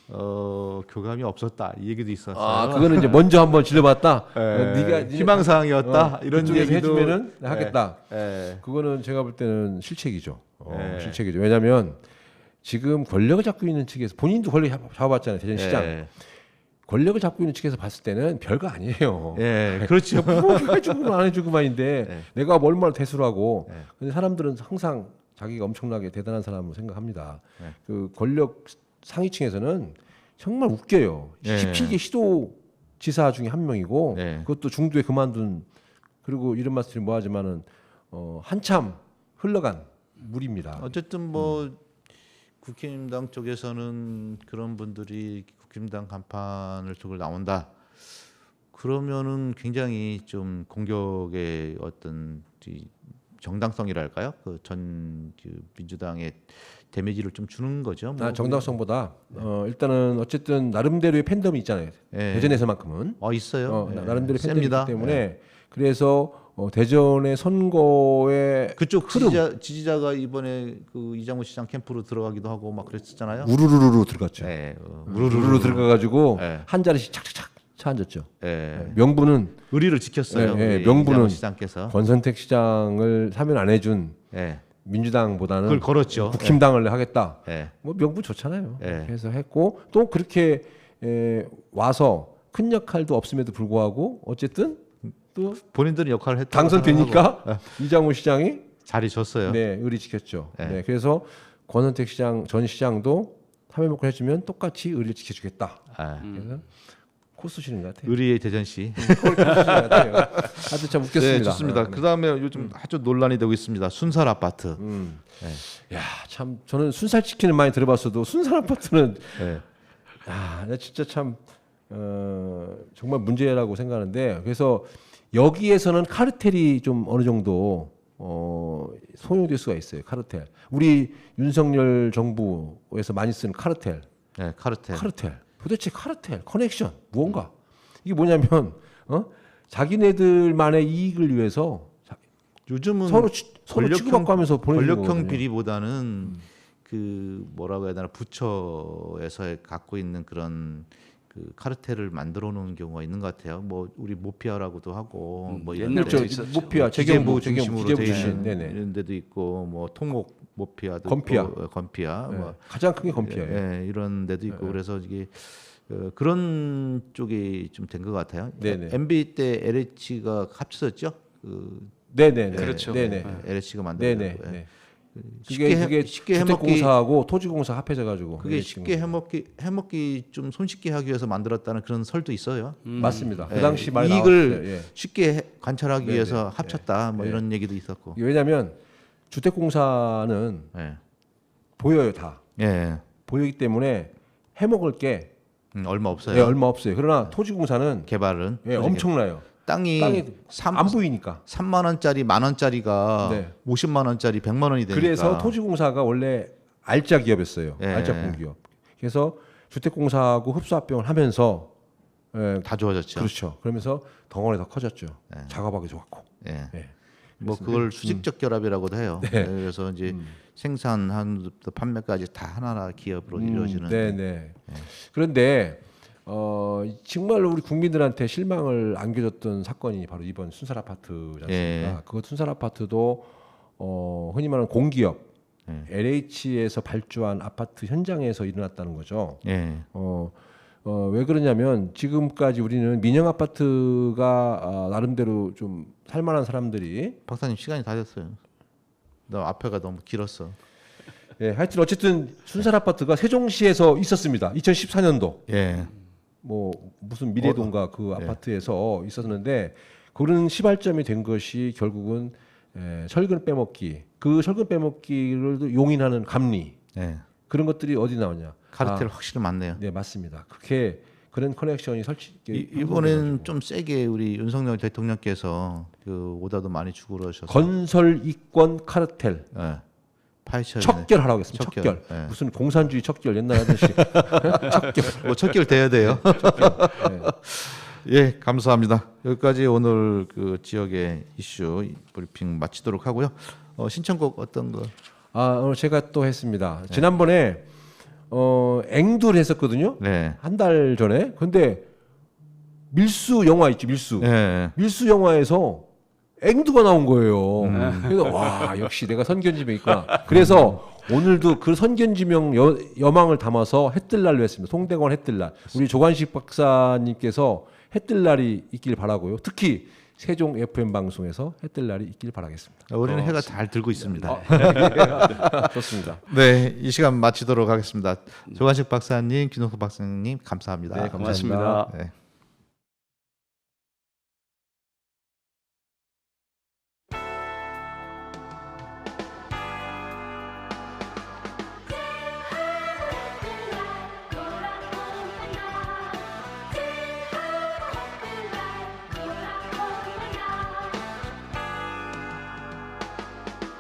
Speaker 1: 교감이 없었다 이 얘기도 있었어요.
Speaker 5: 아, 그거는 이제 먼저 한번 질러봤다. 네가
Speaker 1: 희망사항이었다 이런
Speaker 5: 그쪽에서
Speaker 1: 얘기도
Speaker 5: 해주면은 하겠다.
Speaker 1: 예.
Speaker 5: 그거는 제가 볼 때는 실책이죠.
Speaker 1: 예.
Speaker 5: 실책이죠. 왜냐하면 지금 권력을 잡고 있는 측에서 본인도 권력 잡아봤잖아요. 대전시장.
Speaker 1: 예.
Speaker 5: 권력을 잡고 있는 측에서 봤을 때는 별거 아니에요.
Speaker 1: 예, 그렇죠.
Speaker 5: 뭐 해주고만 안 해주고만인데
Speaker 1: 예.
Speaker 5: 내가 얼마나 대수라고.
Speaker 1: 예.
Speaker 5: 근데 사람들은 항상 자기가 엄청나게 대단한 사람으로 생각합니다.
Speaker 1: 예.
Speaker 5: 그 권력 상위층에서는 정말 웃겨요.
Speaker 1: 예.
Speaker 5: 17개 시도지사 중에 한 명이고
Speaker 1: 예.
Speaker 5: 그것도 중도에 그만둔 그리고 이런 말씀이 뭐하지만은 한참 흘러간 물입니다.
Speaker 1: 어쨌든 뭐 국힘당 쪽에서는 그런 분들이 국힘당 간판을 들고 나온다. 그러면은 굉장히 좀 공격의 어떤 이 정당성이랄까요? 그 민주당의 데미지를 좀 주는 거죠. 뭐
Speaker 5: 정당성보다 일단은 어쨌든 나름대로의 팬덤이 있잖아요.
Speaker 1: 예.
Speaker 5: 대전에서만큼은
Speaker 1: 있어요. 예.
Speaker 5: 나름대로 팬덤이
Speaker 1: 셉니다.
Speaker 5: 있기 때문에
Speaker 1: 예.
Speaker 5: 그래서 대전의 선거에
Speaker 1: 그쪽 지지자가 이번에 그 이장우 시장 캠프로 들어가기도 하고 막 그랬었잖아요.
Speaker 5: 우르르르 들어갔죠.
Speaker 1: 예.
Speaker 5: 우르르르 들어가가지고
Speaker 1: 예.
Speaker 5: 한 자리씩 착착착 차 앉았죠.
Speaker 1: 예.
Speaker 5: 명분은
Speaker 1: 의리를 지켰어요.
Speaker 5: 예,
Speaker 1: 우리
Speaker 5: 명분은
Speaker 1: 이장우 시장께서.
Speaker 5: 권선택 시장을 사면 안 해준
Speaker 1: 예.
Speaker 5: 민주당보다는
Speaker 1: 그걸 걸었죠.
Speaker 5: 국힘당을 하겠다.
Speaker 1: 예.
Speaker 5: 뭐 명분 좋잖아요.
Speaker 1: 예.
Speaker 5: 이렇게 해서 했고 또 그렇게 와서 큰 역할도 없음에도 불구하고 어쨌든 또
Speaker 1: 본인들은 역할을 했다.
Speaker 5: 당선되니까 이장우 시장이
Speaker 1: 자리 줬어요.
Speaker 5: 네 의리 지켰죠.
Speaker 1: 예.
Speaker 5: 네, 그래서 권선택 시장 전 시장도 3회목을 해주면 똑같이 의리를 지켜주겠다.
Speaker 1: 예.
Speaker 5: 그래서 코 쑤시는 것 같아요.
Speaker 1: 의리의 대전시.
Speaker 5: 하여튼 참 웃겼습니다.
Speaker 1: 네, 좋습니다. 그다음에 요즘 아주 논란이 되고 있습니다. 순살 아파트.
Speaker 5: 야, 참 저는 순살 치킨을 많이 들어봤어도 순살 아파트는
Speaker 1: 네.
Speaker 5: 나 진짜 참 정말 문제라고 생각하는데 그래서 여기에서는 카르텔이 좀 어느 정도 소용될 수가 있어요. 카르텔. 우리 윤석열 정부에서 많이 쓰는 카르텔.
Speaker 1: 네, 카르텔.
Speaker 5: 도대체 카르텔, 커넥션 무언가 이게 뭐냐면 자기네들만의 이익을 위해서
Speaker 1: 요즘은
Speaker 5: 서로 치고받고 하면서 보내는
Speaker 1: 권력형
Speaker 5: 거거든요.
Speaker 1: 비리보다는 그 뭐라고 해야 되나 부처에서 갖고 있는 그런 그 카르텔을 만들어 놓은 경우가 있는 것 같아요. 뭐 우리 모피아라고도 하고 뭐 이런
Speaker 6: 옛날에
Speaker 1: 데
Speaker 6: 있었죠.
Speaker 5: 모피아,
Speaker 1: 재경부
Speaker 5: 재경부
Speaker 1: 중심으로 돼
Speaker 5: 출신.
Speaker 1: 있는
Speaker 5: 네네.
Speaker 1: 이런 데도 있고 뭐 통목 모피아도
Speaker 5: 건피아.
Speaker 1: 있고, 건피아
Speaker 5: 네.
Speaker 1: 뭐
Speaker 5: 가장 큰 게 건피아예요.
Speaker 1: 예, 이런 데도 있고 그래서 이게 그런 쪽이 좀 된 것 같아요.
Speaker 5: 네네.
Speaker 1: MB 때 LH가 합쳐졌죠.
Speaker 5: 네네.
Speaker 6: 그렇죠.
Speaker 5: 네네.
Speaker 1: LH가
Speaker 5: 네네.
Speaker 1: 만들었고
Speaker 5: 네.
Speaker 1: 쉽게
Speaker 5: 주택공사하고 토지공사 합해져가지고
Speaker 1: 그게 쉽게 해먹기 좀 손쉽게 하기 위해서 만들었다는 그런 설도 있어요.
Speaker 5: 맞습니다. 그
Speaker 1: 예,
Speaker 5: 당시 많이
Speaker 1: 이익을
Speaker 5: 나왔어요. 예.
Speaker 1: 쉽게 관찰하기
Speaker 5: 네네.
Speaker 1: 위해서 합쳤다. 뭐
Speaker 5: 예.
Speaker 1: 이런 얘기도 있었고.
Speaker 5: 왜냐하면 주택공사는
Speaker 1: 예.
Speaker 5: 보여요 다
Speaker 1: 예.
Speaker 5: 보이기 때문에 해먹을 게
Speaker 1: 얼마 없어요.
Speaker 5: 예, 얼마 없어요. 그러나 토지공사는
Speaker 1: 개발은
Speaker 5: 예, 엄청나요.
Speaker 1: 땅이
Speaker 5: 안 보이니까.
Speaker 1: 3만 원짜리, 만 원짜리가
Speaker 5: 네.
Speaker 1: 50만 원짜리, 100만 원이 되니까.
Speaker 5: 그래서 토지공사가 원래 알짜 기업이었어요.
Speaker 1: 예.
Speaker 5: 알짜 공기업. 그래서 주택공사하고 흡수합병을 하면서
Speaker 1: 다 좋아졌죠.
Speaker 5: 그렇죠. 그러면서 덩어리 더 커졌죠. 작업하기 좋았고.
Speaker 1: 예.
Speaker 5: 예.
Speaker 1: 뭐 그걸 수직적 결합이라고도 해요.
Speaker 5: 네.
Speaker 1: 예, 그래서 이제 생산하는부터 판매까지 다 하나하나 기업으로 이루어지는.
Speaker 5: 네네. 그런데 정말로 우리 국민들한테 실망을 안겨줬던 사건이 바로 이번 순살 아파트지 않습니까?
Speaker 1: 예.
Speaker 5: 그 순살 아파트도 흔히 말하는 공기업
Speaker 1: 예.
Speaker 5: LH에서 발주한 아파트 현장에서 일어났다는 거죠.
Speaker 1: 예.
Speaker 5: 왜 그러냐면 지금까지 우리는 민영 아파트가 나름대로 좀 살만한 사람들이
Speaker 1: 박사님 시간이 다 됐어요. 너 앞에가 너무 길었어.
Speaker 5: 예, 하여튼 어쨌든 순살 아파트가 세종시에서 있었습니다. 2014년도
Speaker 1: 예.
Speaker 5: 뭐 무슨 미래동가 그 아파트에서 있었는데 그런 시발점이 된 것이 결국은 철근 빼먹기 그 철근 빼먹기를 용인하는 감리
Speaker 1: 예.
Speaker 5: 그런 것들이 어디 나오냐
Speaker 1: 카르텔 확실히 많네요.
Speaker 5: 네 맞습니다. 그렇게 그런 커넥션이
Speaker 1: 이번에는 좀 세게 우리 윤석열 대통령께서 그 오다도 많이 주고 그러셔서
Speaker 5: 건설 이권 카르텔
Speaker 1: 예. 파헤쳐야
Speaker 5: 척결하라고 했습니다.
Speaker 1: 척결.
Speaker 5: 척결.
Speaker 1: 예.
Speaker 5: 무슨 공산주의 척결 옛날 하듯이
Speaker 1: 뭐 척결 돼야 돼요. 예, 감사합니다. 여기까지 오늘 그 지역의 이슈 브리핑 마치도록 하고요. 신청곡 어떤 거?
Speaker 5: 제가 또 했습니다. 지난번에 앵두를 했었거든요.
Speaker 1: 네.
Speaker 5: 한 달 전에. 근데 밀수 영화 있지, 밀수.
Speaker 1: 네.
Speaker 5: 밀수 영화에서 앵두가 나온 거예요. 그래서 와, 역시 내가 선견지명이 있구나. 그래서 오늘도 그 선견지명 여망을 담아서 해뜰날로 했습니다. 송대관 해뜰날. 우리 조관식 박사님께서 해뜰날이 있길 바라고요. 특히 세종 FM 방송에서 해뜰날이 있길 바라겠습니다.
Speaker 1: 우리는 해가 잘 들고 있습니다.
Speaker 5: 좋습니다.
Speaker 1: 네, 이 시간 마치도록 하겠습니다. 조관식 박사님, 김동수 박사님 감사합니다.
Speaker 5: 네,
Speaker 6: 고맙습니다.
Speaker 1: 네.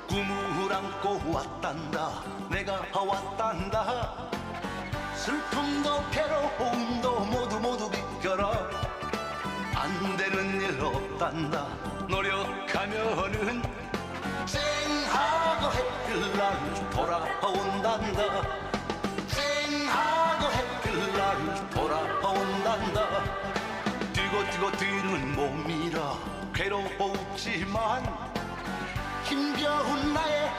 Speaker 7: 꿈을 안고 왔단다 내가 왔단다 슬픔도 괴로움도 모두 비켜라 안 되는 일 없단다 노력하면은 쨍하고 해뜰날 돌아온단다 쨍하고 해뜰날 돌아온단다 뛰고 뛰는 몸이라 괴롭지만 힘겨운 나의